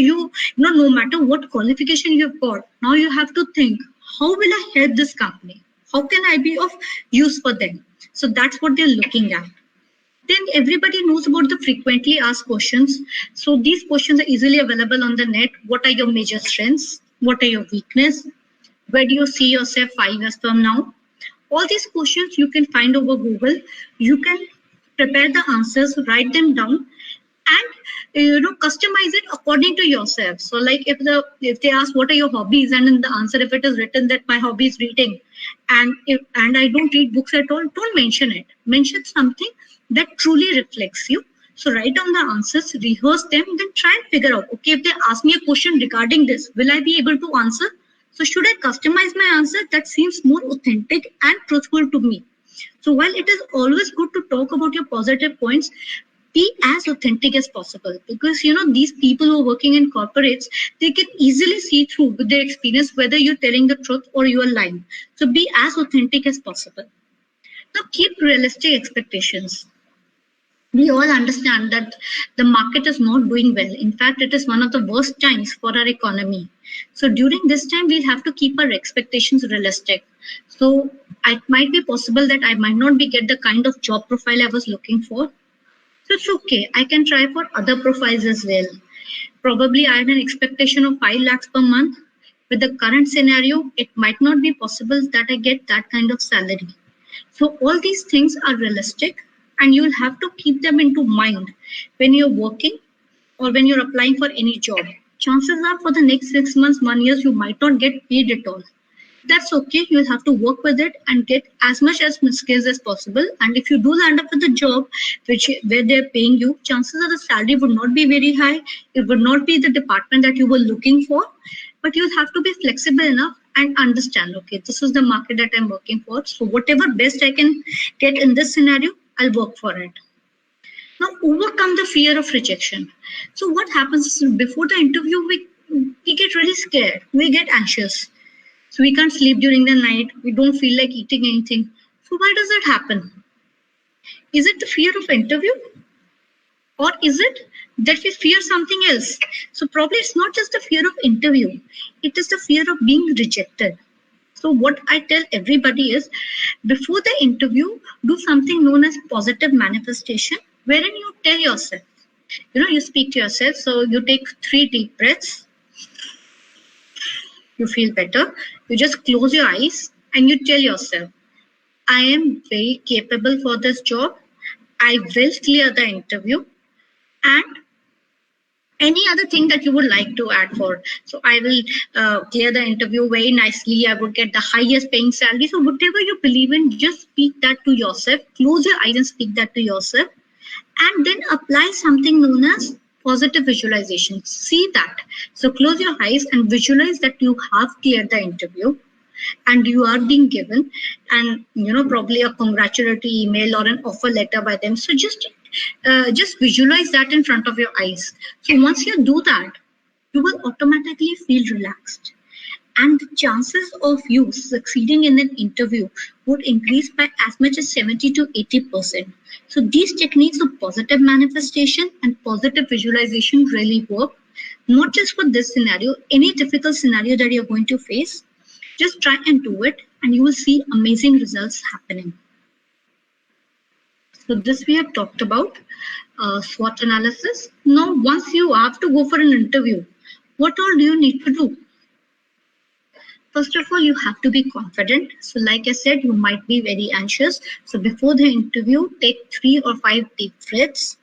no matter what qualification you've got, now you have to think, how will I help this company? How can I be of use for them? So that's what they're looking at. Then everybody knows about the frequently asked questions. So these questions are easily available on the net. What are your major strengths? What are your weaknesses? Where do you see yourself 5 years from now? All these questions you can find over Google. You can prepare the answers, write them down, and customize it according to yourself. So like if they ask what are your hobbies, and in the answer if it is written that my hobby is reading, and I don't read books at all, don't mention it. Mention something that truly reflects you. So write down the answers, rehearse them, then try and figure out, okay, if they ask me a question regarding this, will I be able to answer? So should I customize my answer that seems more authentic and truthful to me? So while it is always good to talk about your positive points, be as authentic as possible, because these people who are working in corporates, they can easily see through with their experience whether you're telling the truth or you're lying. So be as authentic as possible. Now keep realistic expectations. We all understand that the market is not doing well. In fact, it is one of the worst times for our economy. So during this time, we'll have to keep our expectations realistic. So it might be possible that I might not get the kind of job profile I was looking for. So it's okay. I can try for other profiles as well. Probably I had an expectation of 5 lakhs per month. With the current scenario, it might not be possible that I get that kind of salary. So all these things are realistic, and you'll have to keep them into mind when you're working or when you're applying for any job. Chances are for the next 6 months, 1 year, you might not get paid at all. That's okay. You'll have to work with it and get as much as skills as possible. And if you do land up with a job where they're paying you, chances are the salary would not be very high. It would not be the department that you were looking for, but you'll have to be flexible enough and understand, okay, this is the market that I'm working for. So whatever best I can get in this scenario, I'll work for it. Now, overcome the fear of rejection. So what happens is before the interview, we get really scared. We get anxious. So we can't sleep during the night. We don't feel like eating anything. So why does that happen? Is it the fear of interview? Or is it that we fear something else? So probably it's not just the fear of interview. It is the fear of being rejected. So what I tell everybody is, before the interview, do something known as positive manifestation, wherein you tell yourself, you speak to yourself. So you take 3 deep breaths. You feel better. You just close your eyes and you tell yourself, I am very capable for this job. I will clear the interview. And any other thing that you would like to add for. So I will clear the interview very nicely. I would get the highest paying salary. So whatever you believe in, just speak that to yourself. Close your eyes and speak that to yourself. And then apply something known as positive visualization. See that. So close your eyes and visualize that you have cleared the interview and you are being given and probably a congratulatory email or an offer letter by them. So just visualize that in front of your eyes. So once you do that, you will automatically feel relaxed. And the chances of you succeeding in an interview would increase by as much as 70 to 80%. So these techniques of positive manifestation and positive visualization really work, not just for this scenario, any difficult scenario that you're going to face. Just try and do it and you will see amazing results happening. So this we have talked about SWOT analysis. Now, once you have to go for an interview, what all do you need to do? First of all, you have to be confident. So like I said, you might be very anxious. So before the interview, take 3 or 5 deep breaths.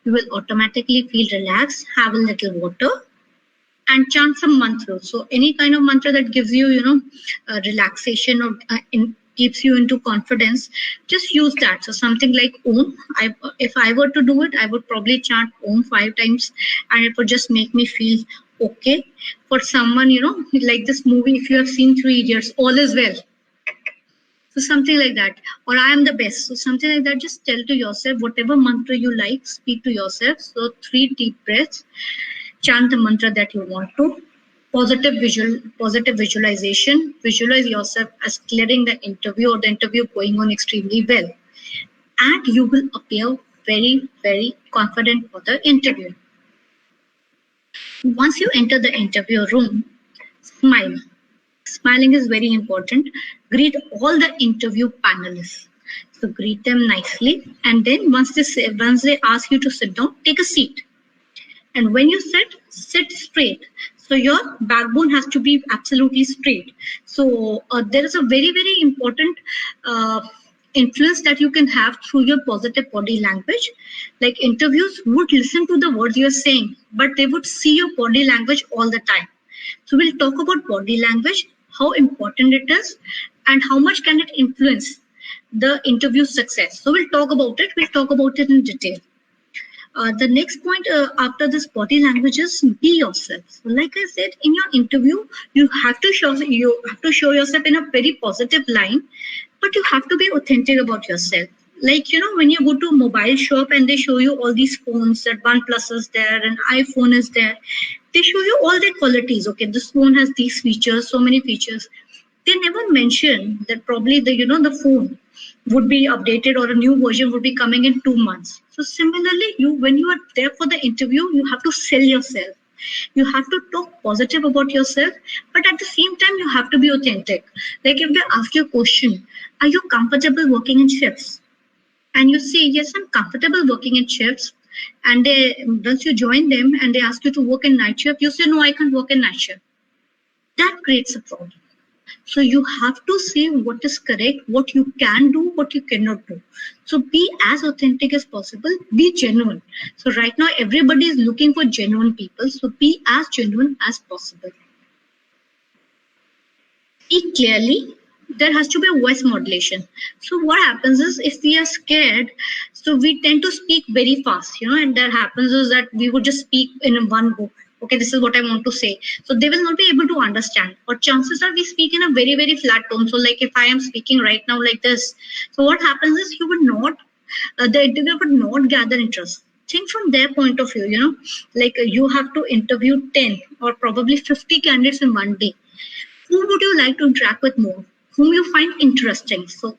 You will automatically feel relaxed, have a little water and chant some mantra. So any kind of mantra that gives you, relaxation or keeps you into confidence, just use that. So something like Om. If I were to do it, I would probably chant Om 5 times and it would just make me feel okay. For someone, like this movie, if you have seen 3 Idiots, all is well. So something like that. Or I am the best. So something like that, just tell to yourself whatever mantra you like, speak to yourself. So 3 deep breaths, chant the mantra that you want to. Positive visualization. Visualize yourself as clearing the interview or the interview going on extremely well. And you will appear very, very confident for the interview. Once you enter the interview room, smile. Smiling is very important. Greet all the interview panelists. So greet them nicely. And then once they ask you to sit down, take a seat. And when you sit straight. So your backbone has to be absolutely straight. So there is a very, very important influence that you can have through your positive body language. Like interviews would listen to the words you're saying, but they would see your body language all the time. So we'll talk about body language, how important it is, and how much can it influence the interview success. So we'll talk about it. We'll talk about it in detail. The next point after this body language is be yourself. So like I said, in your interview, you have to show yourself in a very positive line, but you have to be authentic about yourself. Like, when you go to a mobile shop and they show you all these phones, that OnePlus is there and iPhone is there, they show you all their qualities. Okay, this phone has these features, so many features. They never mention that probably the phone would be updated or a new version would be coming in 2 months. So similarly, when you are there for the interview, you have to sell yourself. You have to talk positive about yourself, but at the same time, you have to be authentic. Like if they ask you a question, are you comfortable working in shifts? And you say, yes, I'm comfortable working in shifts. And once you join them and they ask you to work in night shift, you say, no, I can't work in night shift. That creates a problem. So you have to say what is correct, what you can do, what you cannot do. So be as authentic as possible, be genuine. So right now, everybody is looking for genuine people. So be as genuine as possible. speak clearly. There has to be a voice modulation. So what happens is, if we are scared, so we tend to speak very fast, and that happens is that we would just speak in one go. Okay, this is what I want to say. So they will not be able to understand. Or chances are we speak in a very, very flat tone. So like if I am speaking right now like this, so what happens is you would not, the interviewer would not gather interest. Think from their point of view, like you have to interview 10 or probably 50 candidates in one day. Who would you like to interact with more? Whom you find interesting? So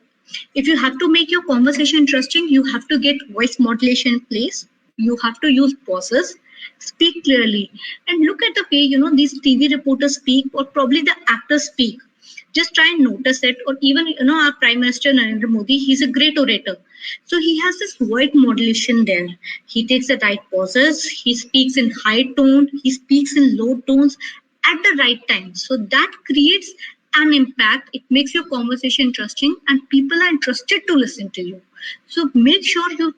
if you have to make your conversation interesting, you have to get voice modulation in place. You have to use pauses, speak clearly, and look at the way these TV reporters speak, or probably the actors speak. Just try and notice it. Or even our Prime Minister Narendra Modi, he's a great orator. So he has this voice modulation there. He takes the right pauses. He speaks in high tone. He speaks in low tones at the right time. So that creates an impact. It makes your conversation interesting, and people are interested to listen to you. So make sure you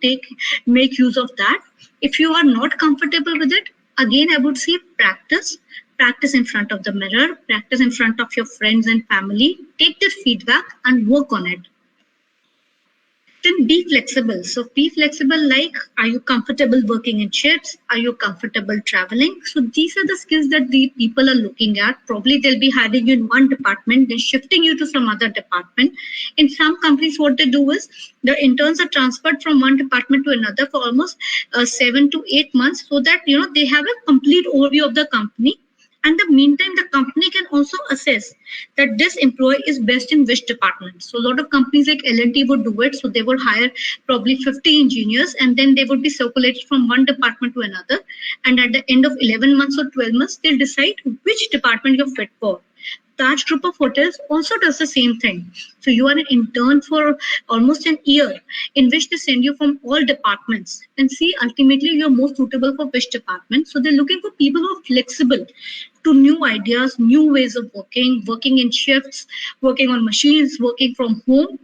make use of that. If you are not comfortable with it, again, I would say practice in front of the mirror, practice in front of your friends and family, take their feedback and work on it. Then be flexible. So be flexible, like, are you comfortable working in shifts? Are you comfortable traveling? So these are the skills that the people are looking at. Probably they'll be hiring you in one department, then shifting you to some other department. In some companies, what they do is the interns are transferred from one department to another for almost 7 to 8 months, so that they have a complete overview of the company. And in the meantime, the company can also assess that this employee is best in which department. So a lot of companies like L&T would do it. So they would hire probably 50 engineers, and then they would be circulated from one department to another. And at the end of 11 months or 12 months, they'll decide which department you're fit for. Taj Group of Hotels also does the same thing. So you are an intern for almost an year, in which they send you from all departments and see ultimately you're most suitable for which department. So they're looking for people who are flexible to new ideas, new ways of working in shifts, working on machines, working from home.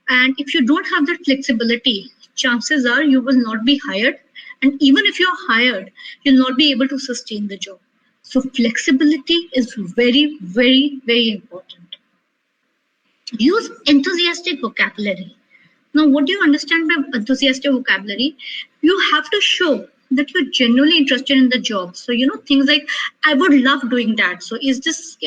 And if you don't have that flexibility, chances are you will not be hired. And even if you're hired, you'll not be able to sustain the job. So flexibility is very, very, very important. Use enthusiastic vocabulary. Now, what do you understand by enthusiastic vocabulary? You have to show that you're genuinely interested in the job. So, things like, I would love doing that. So is this,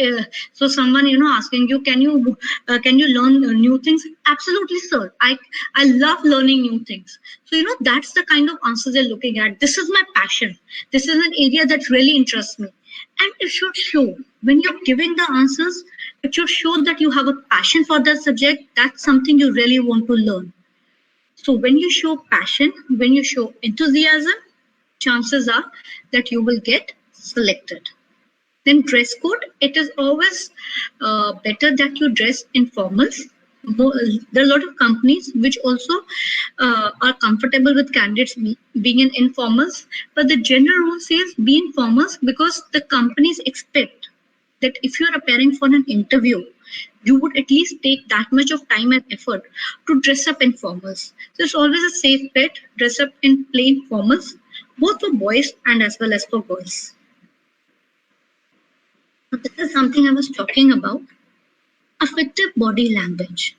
so someone, asking you, can you learn new things? Absolutely, sir. I love learning new things. So, that's the kind of answers they're looking at. This is my passion. This is an area that really interests me. And it should show when you're giving the answers, it should show that you have a passion for that subject. That's something you really want to learn. So when you show passion, when you show enthusiasm, chances are that you will get selected. Then dress code, it is always better that you dress in formals. There are a lot of companies which also are comfortable with candidates being in informals, but the general rule says be in formals, because the companies expect that if you are appearing for an interview, you would at least take that much of time and effort to dress up in formals. So it's always a safe bet, dress up in plain formals, both for boys and as well as for girls. Now, this is something I was talking about. Affective body language.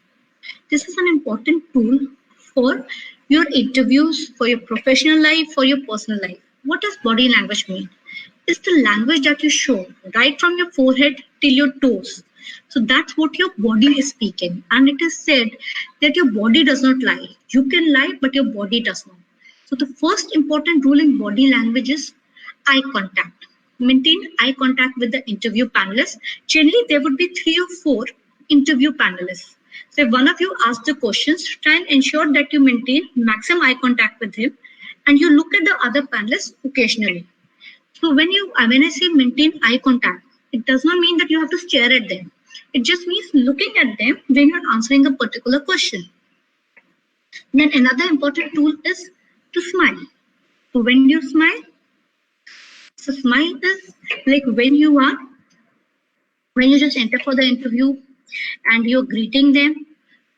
This is an important tool for your interviews, for your professional life, for your personal life. What does body language mean? It's the language that you show right from your forehead till your toes. So that's what your body is speaking. And it is said that your body does not lie. You can lie, but your body does not. So the first important rule in body language is eye contact. Maintain eye contact with the interview panelists. Generally, there would be 3 or 4 interview panelists. So if one of you asks the questions, try and ensure that you maintain maximum eye contact with him, and you look at the other panelists occasionally. So when I say maintain eye contact, it does not mean that you have to stare at them. It just means looking at them when you're answering a particular question. Then another important tool is to smile. So when you smile, so smile is like when you just enter for the interview and you're greeting them,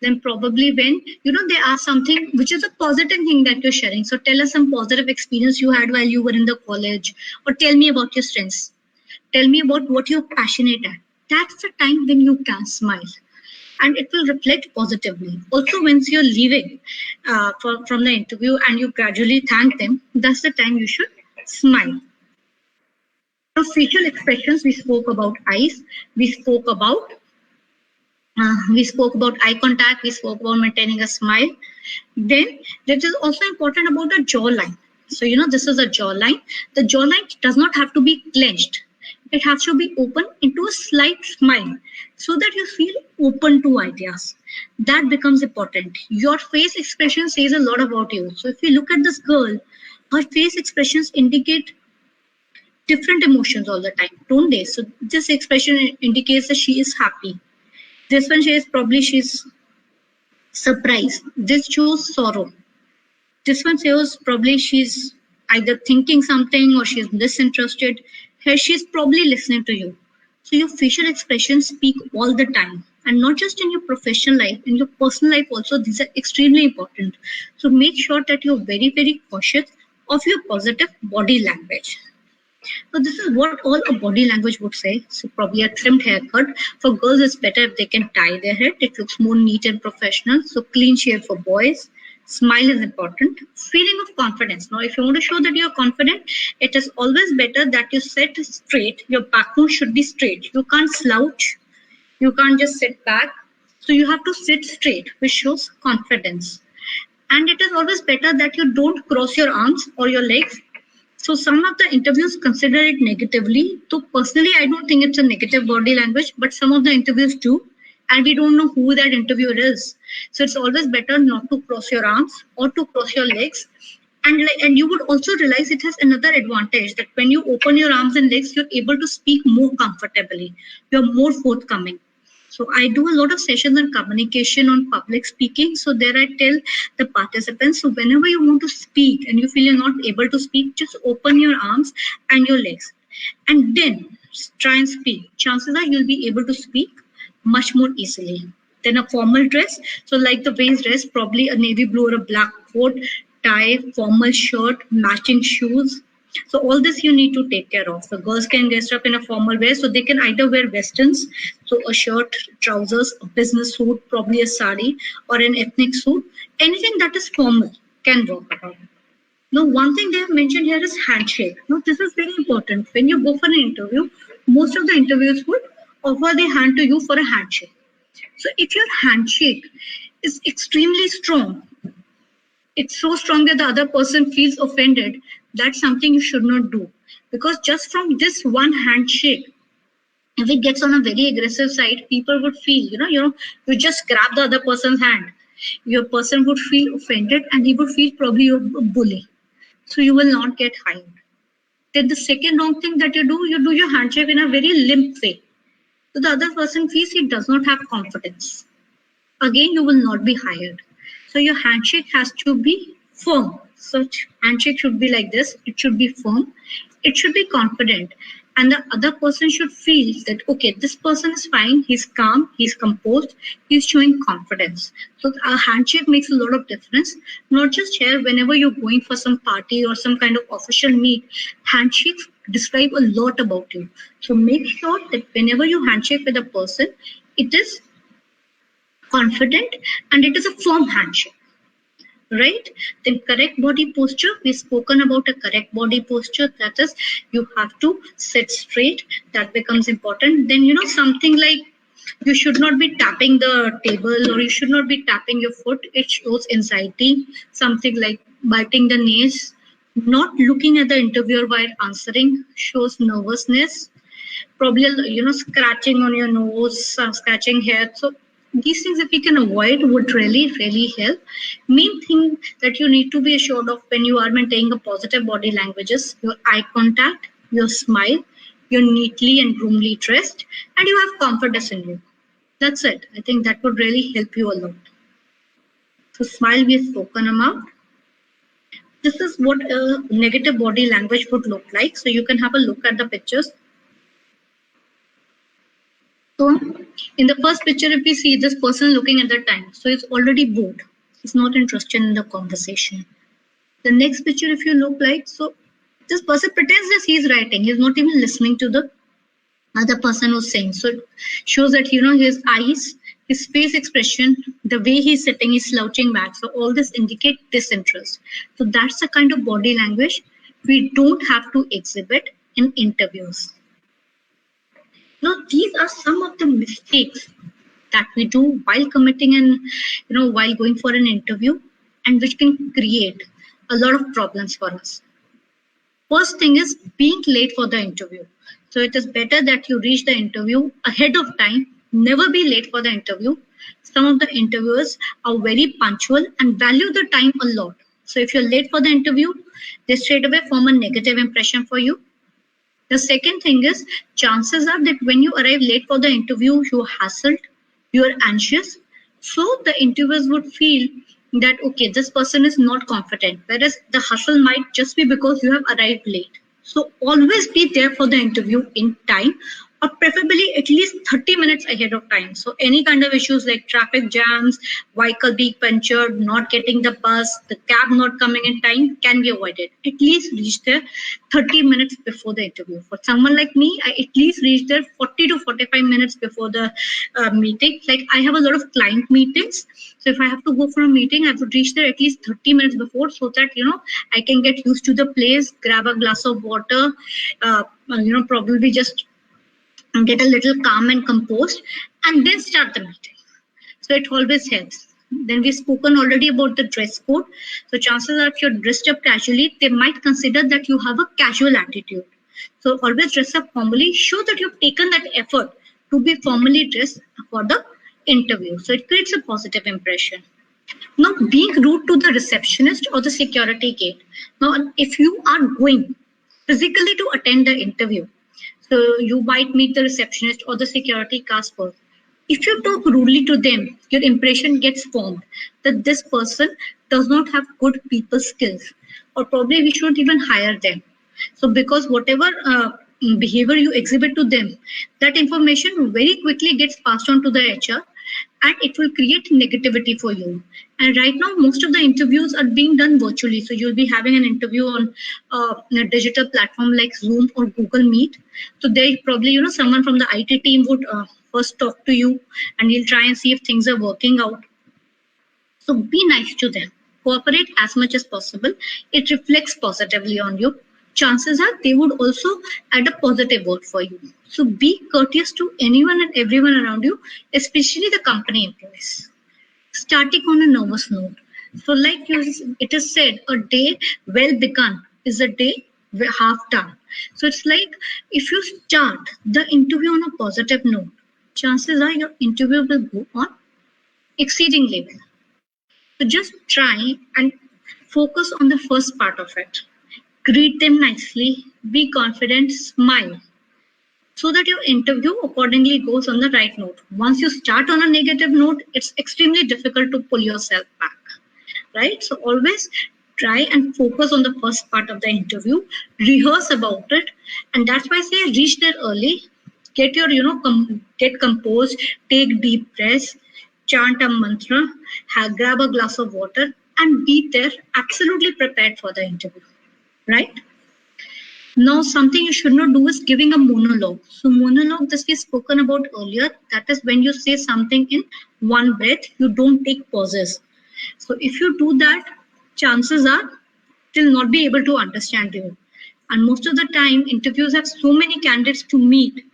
then probably when they ask something which is a positive thing that you're sharing. So tell us some positive experience you had while you were in the college, or tell me about your strengths. Tell me about what you're passionate at. that's the time when you can smile. And it will reflect positively. Also, once you're leaving from the interview and you gradually thank them, that's the time you should smile. So facial expressions, we spoke about eyes, we spoke about eye contact, we spoke about maintaining a smile. Then it is also important about the jawline. So this is a jawline. The jawline does not have to be clenched. It has to be open into a slight smile so that you feel open to ideas. That becomes important. Your face expression says a lot about you. So if you look at this girl, her face expressions indicate different emotions all the time, don't they? So this expression indicates that she is happy. This one she's surprised. This shows sorrow. This one shows probably she's either thinking something or she's disinterested. Here she's probably listening to you. So your facial expressions speak all the time, and not just in your professional life, in your personal life also. These are extremely important. So make sure that you're very, very cautious of your positive body language. So this is what all a body language would say. So probably a trimmed haircut. For girls, it's better if they can tie their hair. It looks more neat and professional. So clean shave for boys. Smile is important. Feeling of confidence. Now, if you want to show that you're confident, it is always better that you sit straight. Your backbone should be straight. You can't slouch. You can't just sit back. So you have to sit straight, which shows confidence. And it is always better that you don't cross your arms or your legs. So some of the interviews consider it negatively. So personally, I don't think it's a negative body language, but some of the interviews do. And we don't know who that interviewer is. So it's always better not to cross your arms or to cross your legs. And you would also realize it has another advantage, that when you open your arms and legs, you're able to speak more comfortably. You're more forthcoming. So I do a lot of sessions on communication, on public speaking. So there I tell the participants, so whenever you want to speak and you feel you're not able to speak, just open your arms and your legs and then try and speak. Chances are you'll be able to speak much more easily. Then a formal dress. So like the way dress, probably a navy blue or a black coat, tie, formal shirt, matching shoes. So all this you need to take care of. So girls can dress up in a formal wear, so they can either wear westerns, so a shirt, trousers, a business suit, probably a sari or an ethnic suit. Anything that is formal can work around. Now, one thing they have mentioned here is handshake. Now, this is very important. When you go for an interview, most of the interviews would offer their hand to you for a handshake. So if your handshake is extremely strong, it's so strong that the other person feels offended, that's something you should not do. Because just from this one handshake, if it gets on a very aggressive side, people would feel, you just grab the other person's hand. Your person would feel offended and he would feel probably you're a bully. So you will not get hired. Then the second wrong thing that you do your handshake in a very limp way. So the other person feels he does not have confidence. Again, you will not be hired. So your handshake has to be firm. Such handshake should be like this. It should be firm. It should be confident. And the other person should feel that, okay, this person is fine. He's calm. He's composed. He's showing confidence. So a handshake makes a lot of difference. Not just here, whenever you're going for some party or some kind of official meet, handshakes describe a lot about you. So make sure that whenever you handshake with a person, it is confident and it is a firm handshake. Right? Then correct body posture. We've spoken about a correct body posture. That is, you have to sit straight. That becomes important. Then, something like you should not be tapping the table or you should not be tapping your foot. It shows anxiety. Something like biting the nails. Not looking at the interviewer while answering shows nervousness. Probably, scratching on your nose, scratching hair. So these things, if you can avoid, would really, really help. Main thing that you need to be assured of when you are maintaining a positive body language is your eye contact, your smile, you're neatly and groomily dressed, and you have confidence in you. That's it. I think that would really help you a lot. So smile we have spoken about. This is what a negative body language would look like. So you can have a look at the pictures. So in the first picture, if we see this person looking at the time, so it's already bored. He's not interested in the conversation. The next picture, if you look like, so this person pretends that he's writing. He's not even listening to the other person was saying. So it shows that, his eyes, his face expression, the way he's sitting, he's slouching back. So all this indicate disinterest. So that's the kind of body language we don't have to exhibit in interviews. Now, these are some of the mistakes that we do while committing and, while going for an interview, and which can create a lot of problems for us. First thing is being late for the interview. So it is better that you reach the interview ahead of time. Never be late for the interview. Some of the interviewers are very punctual and value the time a lot. So if you're late for the interview, they straight away form a negative impression for you. The second thing is, chances are that when you arrive late for the interview, you're hassled, you're anxious. So the interviewers would feel that, okay, this person is not confident, whereas the hustle might just be because you have arrived late. So always be there for the interview in time, or preferably at least 30 minutes ahead of time. So any kind of issues like traffic jams, vehicle being punctured, not getting the bus, the cab not coming in time can be avoided. At least reach there 30 minutes before the interview. For someone like me, I at least reach there 40 to 45 minutes before the meeting. Like I have a lot of client meetings. So if I have to go for a meeting, I would reach there at least 30 minutes before, so that, I can get used to the place, grab a glass of water, probably just get a little calm and composed, and then start the meeting. So it always helps. Then we've spoken already about the dress code. So chances are if you're dressed up casually, they might consider that you have a casual attitude. So always dress up formally. Show that you've taken that effort to be formally dressed for the interview. So it creates a positive impression. Now, being rude to the receptionist or the security gate. Now, if you are going physically to attend the interview, so you might meet the receptionist or the security cast first. If you talk rudely to them, your impression gets formed that this person does not have good people skills, or probably we shouldn't even hire them. So because whatever behavior you exhibit to them, that information very quickly gets passed on to the HR, and it will create negativity for you. And right now, most of the interviews are being done virtually. So you'll be having an interview on a digital platform like Zoom or Google Meet. So they probably, someone from the IT team would first talk to you, and you'll try and see if things are working out. So be nice to them. Cooperate as much as possible. It reflects positively on you. Chances are they would also add a positive word for you. So be courteous to anyone and everyone around you, especially the company employees. Starting on a nervous note. So like it is said, a day well begun is a day half done. So it's like if you start the interview on a positive note, chances are your interview will go on exceedingly well. So just try and focus on the first part of it. Greet them nicely, be confident, smile, so that your interview accordingly goes on the right note. Once you start on a negative note, it's extremely difficult to pull yourself back, right? So always try and focus on the first part of the interview, rehearse about it, and that's why I say reach there early, get your, get composed, take deep breaths, chant a mantra, grab a glass of water, and be there absolutely prepared for the interview. Right? Now, something you should not do is giving a monologue. So monologue, this we've spoken about earlier, that is when you say something in one breath, you don't take pauses. So if you do that, chances are they'll not be able to understand you. And most of the time, interviews have so many candidates to meet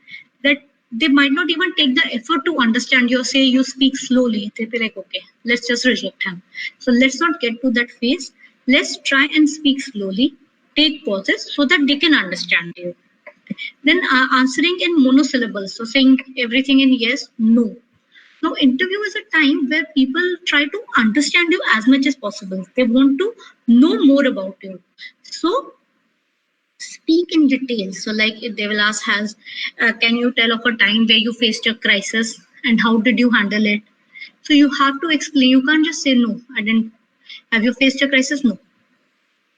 that they might not even take the effort to understand you. Say you speak slowly, they'll be like, okay, let's just reject him. So let's not get to that phase. Let's try and speak slowly. Take pauses so that they can understand you. Then answering in monosyllables, so saying everything in yes, no. Now, interview is a time where people try to understand you as much as possible. They want to know more about you. So, speak in detail. So, like if they will ask, can you tell of a time where you faced a crisis and how did you handle it? So, you have to explain. You can't just say, no, I didn't. Have you faced a crisis? No.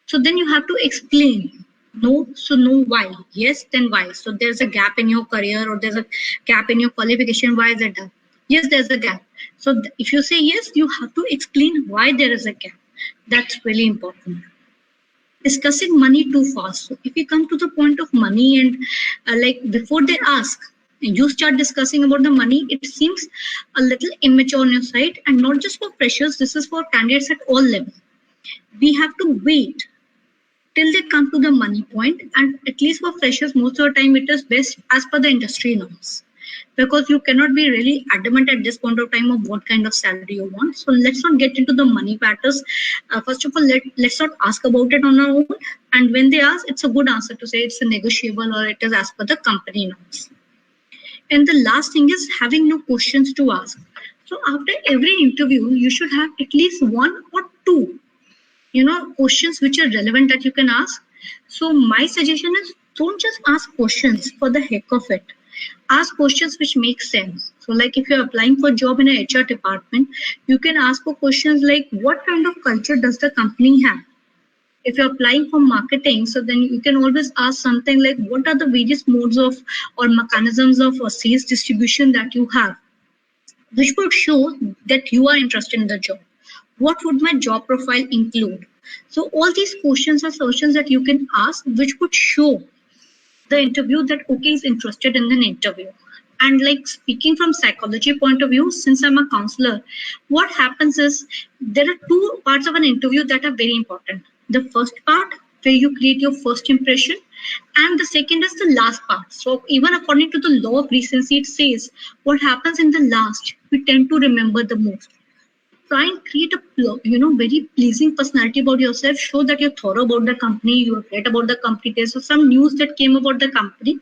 So then you have to explain. No, so no, why? Yes, then why? So there's a gap in your career or there's a gap in your qualification. Why is it done? Yes, there's a gap. So if you say yes, you have to explain why there is a gap. That's really important. discussing money too fast. So if you come to the point of money and like before they ask, you start discussing about the money, it seems a little immature on your side, and not just for freshers, this is for candidates at all levels. We have to wait till they come to the money point, and at least for freshers, most of the time it is best as per the industry norms, because you cannot be really adamant at this point of time of what kind of salary you want. So let's not get into the money matters. First of all, let's not ask about it on our own, and when they ask, it's a good answer to say it's a negotiable or it is as per the company norms. And the last thing is having no questions to ask. So after every interview, you should have at least one or two, questions which are relevant that you can ask. So my suggestion is, don't just ask questions for the heck of it. Ask questions which make sense. So like if you're applying for a job in a HR department, you can ask for questions like, what kind of culture does the company have? If you're applying for marketing, so then you can always ask something like, what are the various modes of or mechanisms of sales distribution that you have, which would show that you are interested in the job. What would my job profile include? So all these questions are questions that you can ask, which would show the interview that okay is interested in an interview. And like speaking from psychology point of view, since I'm a counselor, what happens is there are two parts of an interview that are very important. The first part where you create your first impression, and the second is the last part. So even according to the law of recency, it says what happens in the last, we tend to remember the most. Try and create a very pleasing personality about yourself. Show that you're thorough about the company, you have read about the company. There's some news that came about the company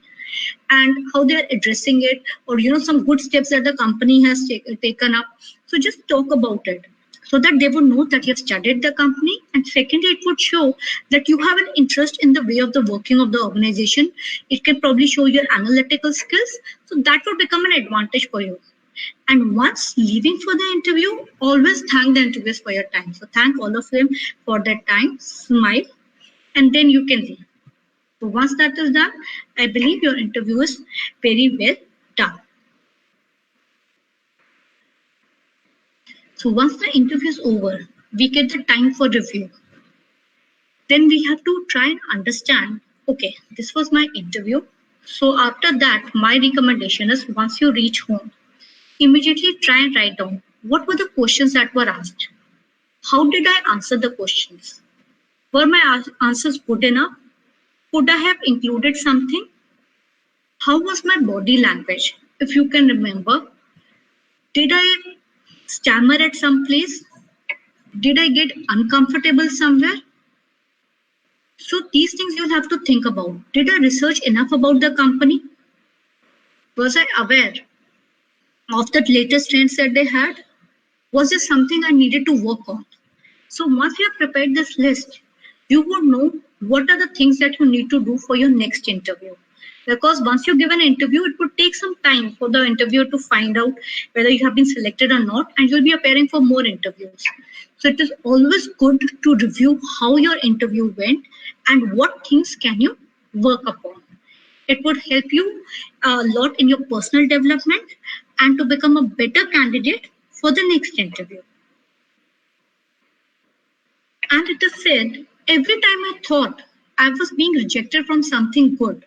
and how they're addressing it, or some good steps that the company has taken up. So just talk about it, so that they would know that you've studied the company. And secondly, it would show that you have an interest in the way of the working of the organization. It can probably show your analytical skills. So that would become an advantage for you. And once leaving for the interview, always thank the interviewers for your time. So thank all of them for their time, smile, and then you can leave. So once that is done, I believe your interview is very well done. So once the interview is over, we get the time for review. Then we have to try and understand, okay, this was my interview. So after that, my recommendation is once you reach home, immediately try and write down what were the questions that were asked. How did I answer the questions? Were my answers good enough? Could I have included something? How was my body language? If you can remember, did I stammer at some place? Did I get uncomfortable somewhere? So these things you'll have to think about. Did I research enough about the company? Was I aware of the latest trends that they had? Was there something I needed to work on? So once you have prepared this list, you would know what are the things that you need to do for your next interview. Because once you give an interview, it would take some time for the interviewer to find out whether you have been selected or not, and you'll be appearing for more interviews. So it is always good to review how your interview went and what things can you work upon. It would help you a lot in your personal development and to become a better candidate for the next interview. And it is said, every time I thought I was being rejected from something good,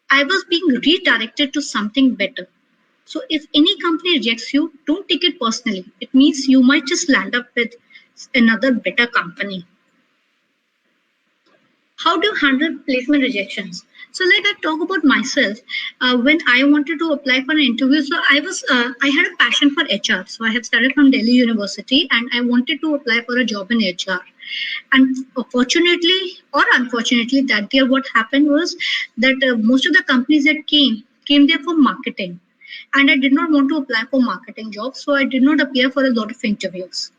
I was being redirected to something better. So if any company rejects you, don't take it personally. It means you might just land up with another better company. How do you handle placement rejections? So like I talk about myself, when I wanted to apply for an interview, so I had a passion for HR. So I have studied from Delhi University and I wanted to apply for a job in HR. And fortunately or unfortunately, that year what happened was that most of the companies that came there for marketing. And I did not want to apply for marketing jobs, so I did not appear for a lot of interviews.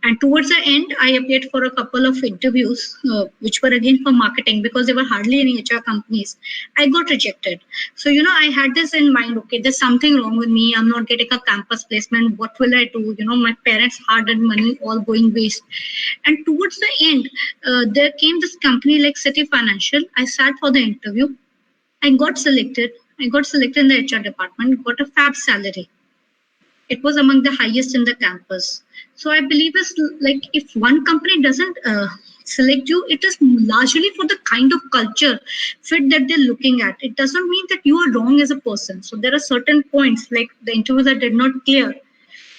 And towards the end, I appeared for a couple of interviews, which were again for marketing, because there were hardly any HR companies. I got rejected. So, I had this in mind, okay, there's something wrong with me. I'm not getting a campus placement. What will I do? My parents' hard-earned money all going waste. And towards the end, there came this company like City Financial. I sat for the interview. I got selected. in the HR department, got a fab salary. It was among the highest in the campus. So I believe it's like if one company doesn't select you, it is largely for the kind of culture fit that they're looking at. It doesn't mean that you are wrong as a person. So there are certain points like the interviews that did not clear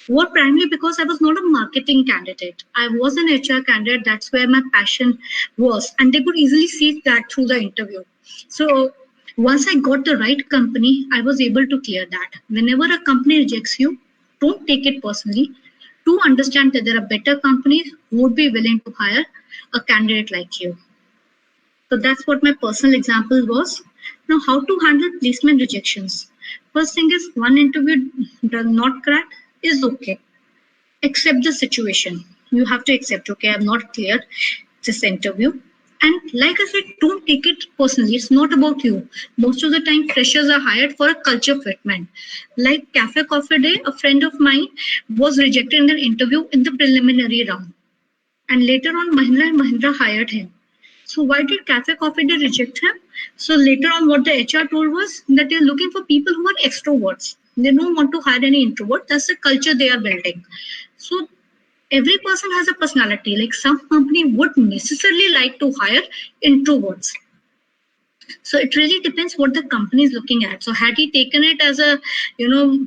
were primarily because I was not a marketing candidate. I was an HR candidate. That's where my passion was. And they could easily see that through the interview. So once I got the right company, I was able to clear that. Whenever a company rejects you, don't take it personally. Do understand that there are better companies who would be willing to hire a candidate like you. So that's what my personal example was. Now, how to handle placement rejections. First thing is, one interview does not crack is okay. Accept the situation. You have to accept, okay, I'm not cleared this interview. And like I said, don't take it personally. It's not about you. Most of the time, freshers are hired for a culture fitment. Like Cafe Coffee Day, a friend of mine was rejected in an interview in the preliminary round. And later on, Mahindra & Mahindra hired him. So why did Cafe Coffee Day reject him? So later on, what the HR told was that they're looking for people who are extroverts. They don't want to hire any introvert. That's the culture they are building. So every person has a personality. Like some company would necessarily like to hire introverts. So it really depends what the company is looking at. So had he taken it as a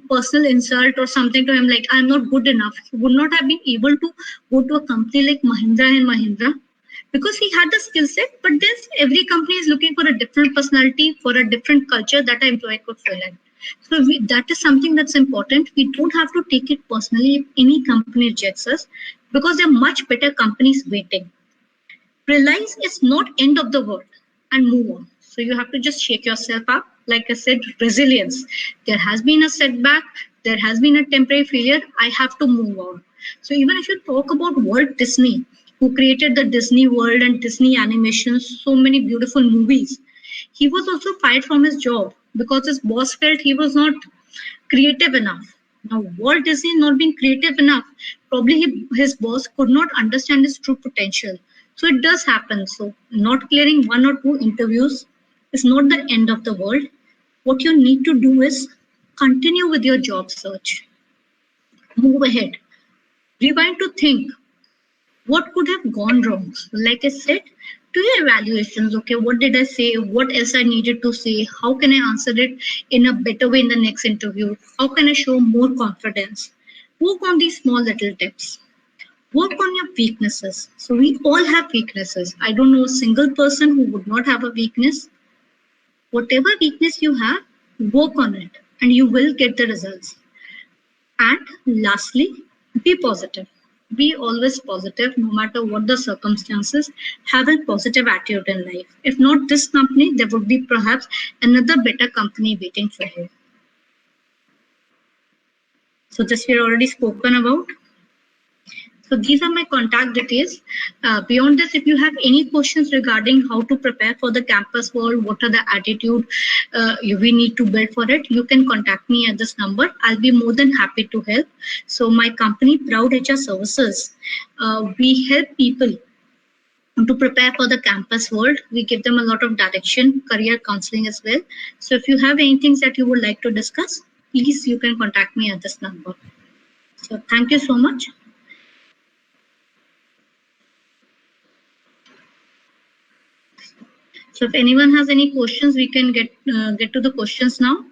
personal insult or something to him, like I'm not good enough, he would not have been able to go to a company like Mahindra & Mahindra because he had the skill set. But this every company is looking for a different personality, for a different culture that an employee could fill in. So that is something that's important. We don't have to take it personally if any company rejects us because there are much better companies waiting. Realize it's not end of the world and move on. So you have to just shake yourself up. Like I said, resilience. There has been a setback. There has been a temporary failure. I have to move on. So even if you talk about Walt Disney, who created the Disney World and Disney animations, so many beautiful movies, he was also fired from his job because his boss felt he was not creative enough. Now, Walt Disney not being creative enough, probably his boss could not understand his true potential. So it does happen. So not clearing one or two interviews is not the end of the world. What you need to do is continue with your job search. Move ahead. Rewind to think what could have gone wrong. So like I said, do your evaluations. Okay, what did I say? What else I needed to say? How can I answer it in a better way in the next interview? How can I show more confidence? Work on these small little tips. Work on your weaknesses. So we all have weaknesses. I don't know a single person who would not have a weakness. Whatever weakness you have, work on it and you will get the results. And lastly, be positive. Be always positive, no matter what the circumstances. Have a positive attitude in life. If not this company, there would be perhaps another better company waiting for you. So this we already spoken about. So these are my contact details. Beyond this, if you have any questions regarding how to prepare for the campus world, what are the attitude we need to build for it, you can contact me at this number. I'll be more than happy to help. So my company, Proud HR Services, we help people to prepare for the campus world. We give them a lot of direction, career counseling as well. So if you have anything that you would like to discuss, please, you can contact me at this number. So thank you so much. So if anyone has any questions, we can get to the questions now.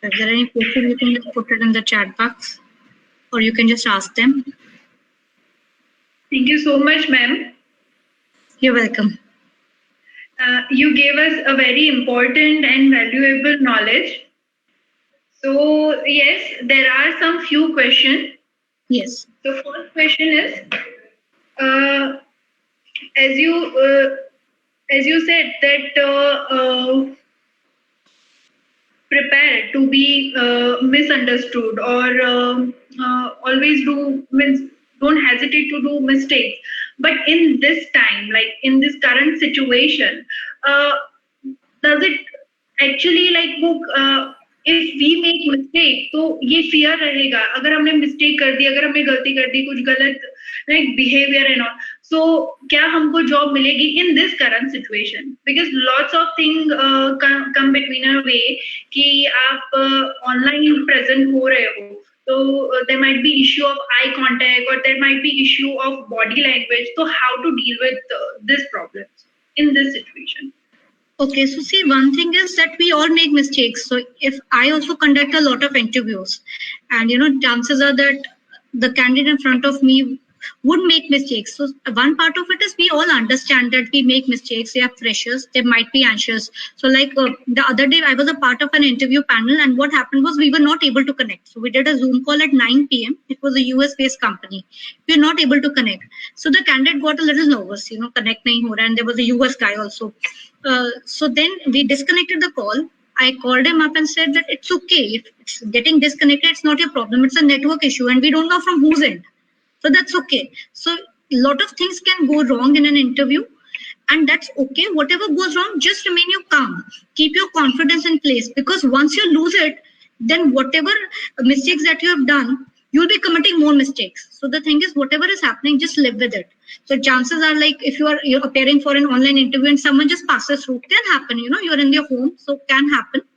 If there are any questions, you can just put it in the chat box, or you can just ask them. Thank you so much, ma'am. You're welcome. You gave us a very important and valuable knowledge. So yes, there are some few questions. Yes. The first question is, as you said that prepare to be misunderstood, or always don't hesitate to do mistakes. But in this time, like in this current situation, does it actually if we make mistake तो ये fear रहेगा, अगर हमने mistake कर दी, अगर हमने गलती कर दी, कुछ गलत like behaviour and all, so क्या हमको जॉब मिलेगी in this current situation? Because lots of thing come between a way कि आप ऑनलाइन प्रेजेंट हो रहे हो, so there might be issue of eye contact or there might be issue of body language, so how to deal with this problems in this situation? Okay, so see, one thing is that we all make mistakes. So if I also conduct a lot of interviews, and chances are that the candidate in front of me would make mistakes. So one part of it is we all understand that we make mistakes. They are freshers. They might be anxious. So like the other day, I was a part of an interview panel, and what happened was we were not able to connect. So we did a Zoom call at 9 p.m. It was a US-based company. We were not able to connect. So the candidate got a little nervous. Connect nahi ho raha, and there was a US guy also. So then we disconnected the call. I called him up and said that it's okay. If it's getting disconnected, it's not your problem. It's a network issue, and we don't know from whose end. So that's okay. So a lot of things can go wrong in an interview, and that's okay. Whatever goes wrong, just remain your calm. Keep your confidence in place, because once you lose it, then whatever mistakes that you have done, you'll be committing more mistakes. So the thing is, whatever is happening, just live with it. So chances are, like, if you're appearing for an online interview and someone just passes through, can happen. You're in your home, so can happen.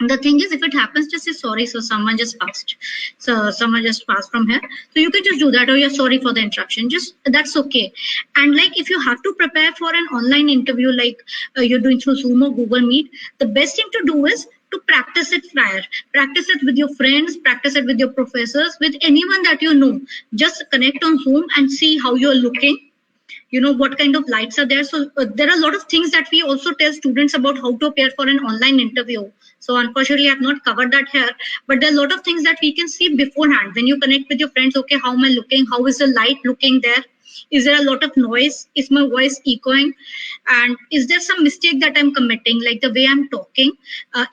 The thing is, if it happens, just say sorry. So someone just passed. So someone just passed from here. So you can just do that, or you're sorry for the interruption. Just that's okay. And like if you have to prepare for an online interview, like you're doing through Zoom or Google Meet, the best thing to do is to practice it prior. Practice it with your friends. Practice it with your professors, with anyone that you know. Just connect on Zoom and see how you're looking, what kind of lights are there. So there are a lot of things that we also tell students about how to appear for an online interview. So unfortunately I've not covered that here, but there are a lot of things that we can see beforehand when you connect with your friends. Okay, how am I looking? How is the light looking there? Is there a lot of noise? Is my voice echoing? And is there some mistake that I'm committing, like the way I'm talking?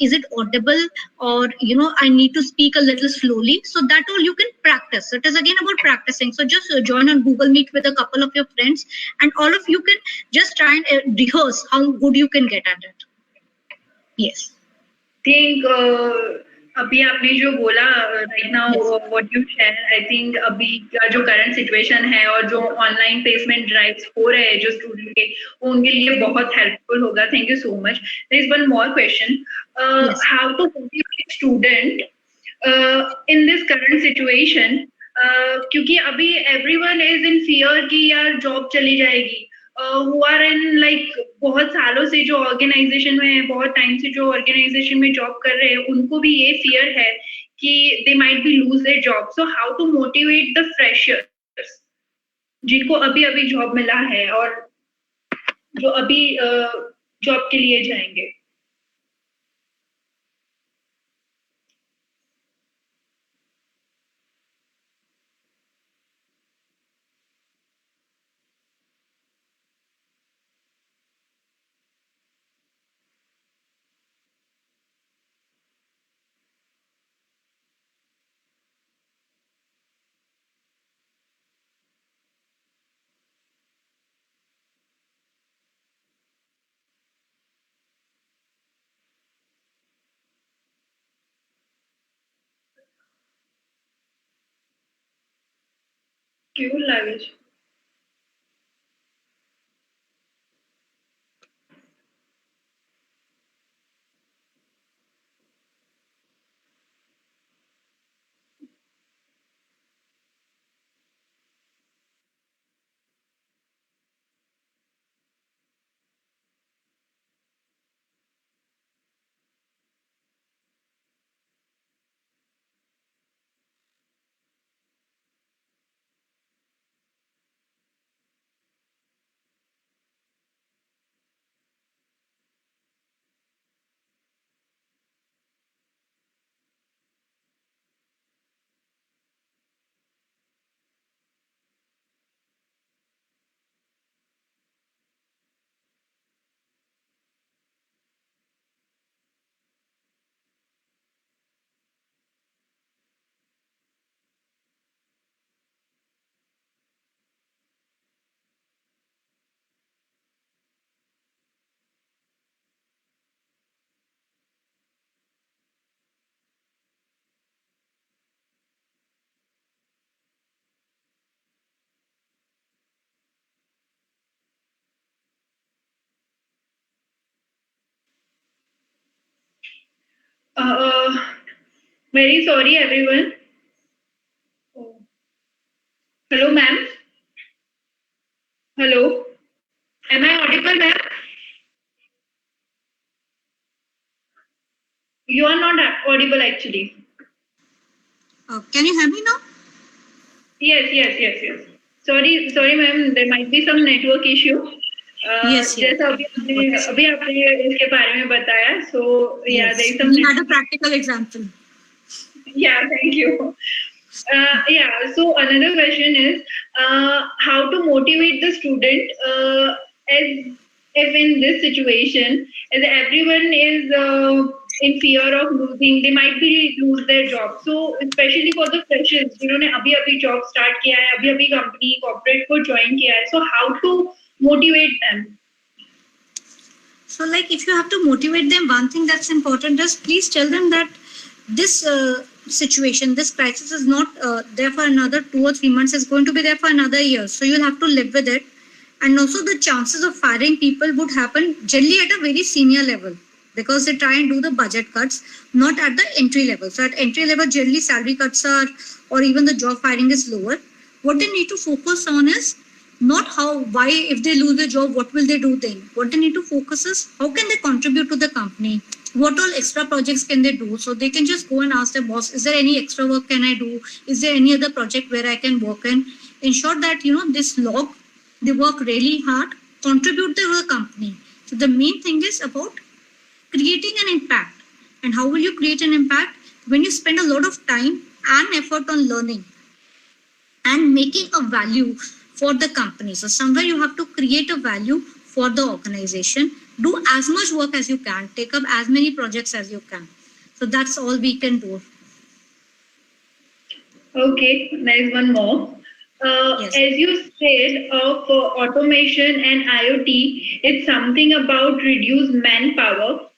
Is it audible, or I need to speak a little slowly? So that all you can practice. It is again about practicing. So just join on Google Meet with a couple of your friends, and all of you can just try and rehearse how good you can get at it. Yes. Think अभी आपने जो बोला right now what you share, I think अभी का जो current situation है और जो ऑनलाइन प्लेसमेंट ड्राइव्स हो रहे हैं जो स्टूडेंट के, वो उनके लिए बहुत हेल्पफुल होगा. Thank you so much. There is one more question, how to motivate student in this current situation? क्योंकि अभी एवरीवन इज इन फियर कि यार जॉब चली जाएगी. who are in like बहुत सालों से जो ऑर्गेनाइजेशन में है, बहुत टाइम से जो ऑर्गेनाइजेशन में जॉब कर रहे हैं, उनको भी ये फियर है कि they might be lose their job. So how to motivate the freshers जिनको अभी अभी जॉब मिला है और जो अभी जॉब के लिए जाएंगे? क्यों लागे છે? Uh, Very sorry, everyone. Oh. Hello, ma'am. Hello. Am I audible, ma'am? You are not audible, actually. Can you hear me now? Yes. Sorry, ma'am. There might be some network issue. Yes. जैसा अभी आपने इसके बारे में बताया. So yeah, there is some. We had a practical example. Yeah, thank you. Yeah, so another question is how to motivate the student as if in this situation, as everyone is in fear of losing, they might be lose their job. So especially for the freshers, जिन्होंने अभी job start किया है, अभी company corporate को join किया है, so how to motivate them? So, like, if you have to motivate them, one thing that's important is please tell them that this situation, this crisis is not there for another 2 or 3 months, it's going to be there for another year. So, you'll have to live with it. And also, the chances of firing people would happen generally at a very senior level because they try and do the budget cuts, not at the entry level. So, at entry level, generally, salary cuts are, or even the job firing is lower. What they need to focus on is not why, if they lose their job, what will they do then? What they need to focus is how can they contribute to the company? What all extra projects can they do? So they can just go and ask their boss, is there any extra work can I do? Is there any other project where I can work in? Ensure that, they work really hard, contribute to the company. So the main thing is about creating an impact. And how will you create an impact? When you spend a lot of time and effort on learning and making a value for the company. So somewhere you have to create a value for the organization. Do as much work as you can. Take up as many projects as you can. So that's all we can do. Okay, nice one more. Yes. As you said, for automation and IoT, it's something about reduced manpower.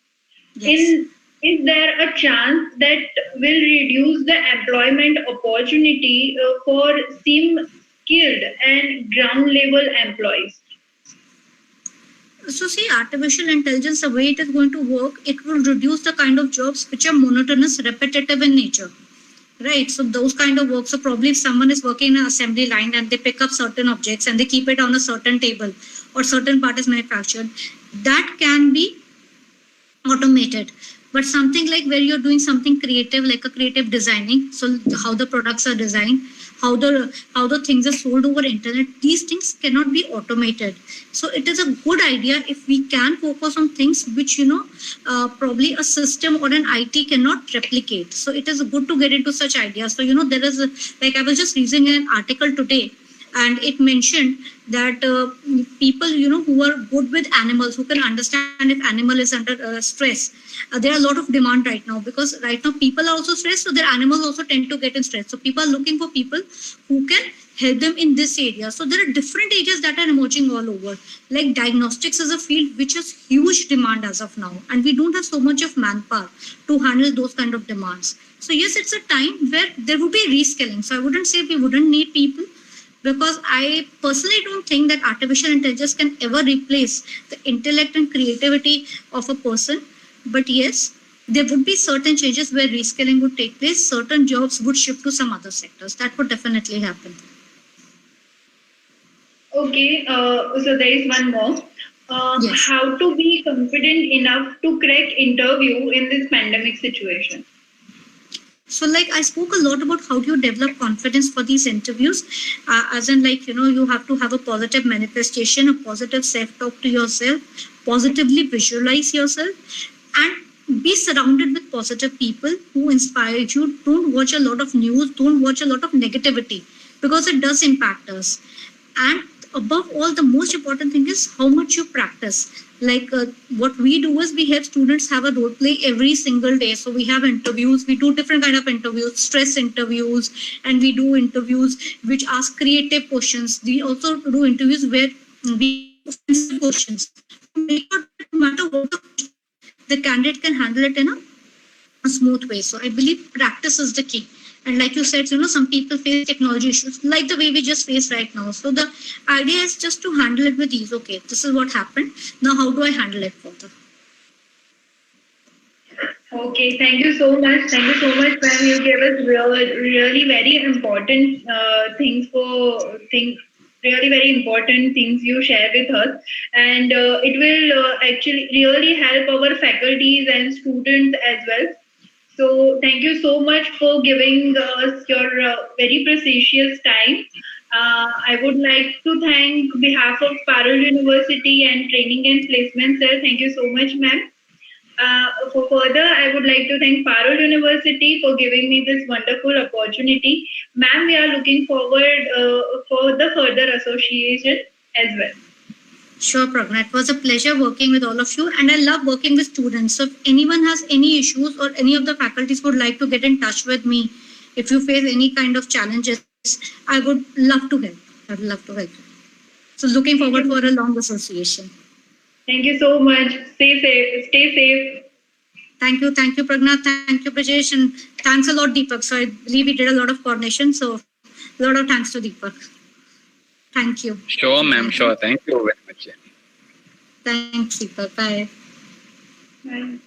Yes. Is there a chance that will reduce the employment opportunity for skilled and ground level employees? So see, artificial intelligence, the way it is going to work, it will reduce the kind of jobs which are monotonous, repetitive in nature. Right, so those kind of work, so probably if someone is working in an assembly line and they pick up certain objects and they keep it on a certain table or certain part is manufactured, that can be automated. But something like where you're doing something creative, like a creative designing, so how the products are designed, how the things are sold over internet, these things cannot be automated. So it is a good idea if we can focus on things which probably a system or an IT cannot replicate. So it is good to get into such ideas. So there is I was just reading an article today, and it mentioned that people who are good with animals, who can understand if animal is under stress, there are a lot of demand right now, because right now people are also stressed, so their animals also tend to get in stress. So people are looking for people who can help them in this area. So there are different areas that are emerging all over. Like diagnostics is a field which has huge demand as of now, and we don't have so much of manpower to handle those kind of demands. So yes, it's a time where there would be reskilling. So I wouldn't say we wouldn't need people, because I personally don't think that artificial intelligence can ever replace the intellect and creativity of a person. But yes, there would be certain changes where reskilling would take place. Certain jobs would shift to some other sectors. That would definitely happen. Okay, so there is one more. Yes. How to be confident enough to crack interview in this pandemic situation? So I spoke a lot about how do you develop confidence for these interviews, as in you have to have a positive manifestation, a positive self-talk to yourself, positively visualize yourself, and be surrounded with positive people who inspire you. Don't watch a lot of news, don't watch a lot of negativity, because it does impact us. And above all, the most important thing is how much you practice. What we do is we have students have a role play every single day. So we have interviews, we do different kind of interviews, stress interviews, and we do interviews which ask creative questions. We also do interviews where we ask questions. No matter what the candidate can handle it in a smooth way. So I believe practice is the key. And like you said, some people face technology issues like the way we just face right now. So the idea is just to handle it with ease. Okay, this is what happened. Now, how do I handle it further? Okay, thank you so much. Thank you so much, ma'am. You gave us really very important really very important things you share with us, and it will actually really help our faculties and students as well. So thank you so much for giving us your very precious time. I would like to thank behalf of Parul University and Training and Placement Cell. Thank you so much, ma'am. For further, I would like to thank Parul University for giving me this wonderful opportunity. Ma'am, we are looking forward for the further association as well. Sure, Pragna. It was a pleasure working with all of you, and I love working with students. So if anyone has any issues or any of the faculties would like to get in touch with me, if you face any kind of challenges, I would love to help. I would love to help you. So looking forward for a long association. Thank you so much. Stay safe. Stay safe. Thank you, Pragna. Thank you, Brajesh, and thanks a lot, Deepak. So I believe we did a lot of coordination. So a lot of thanks to Deepak. Thank you. Sure, ma'am. Sure. Thank you very much. Thanks, Deepak. Bye. Bye.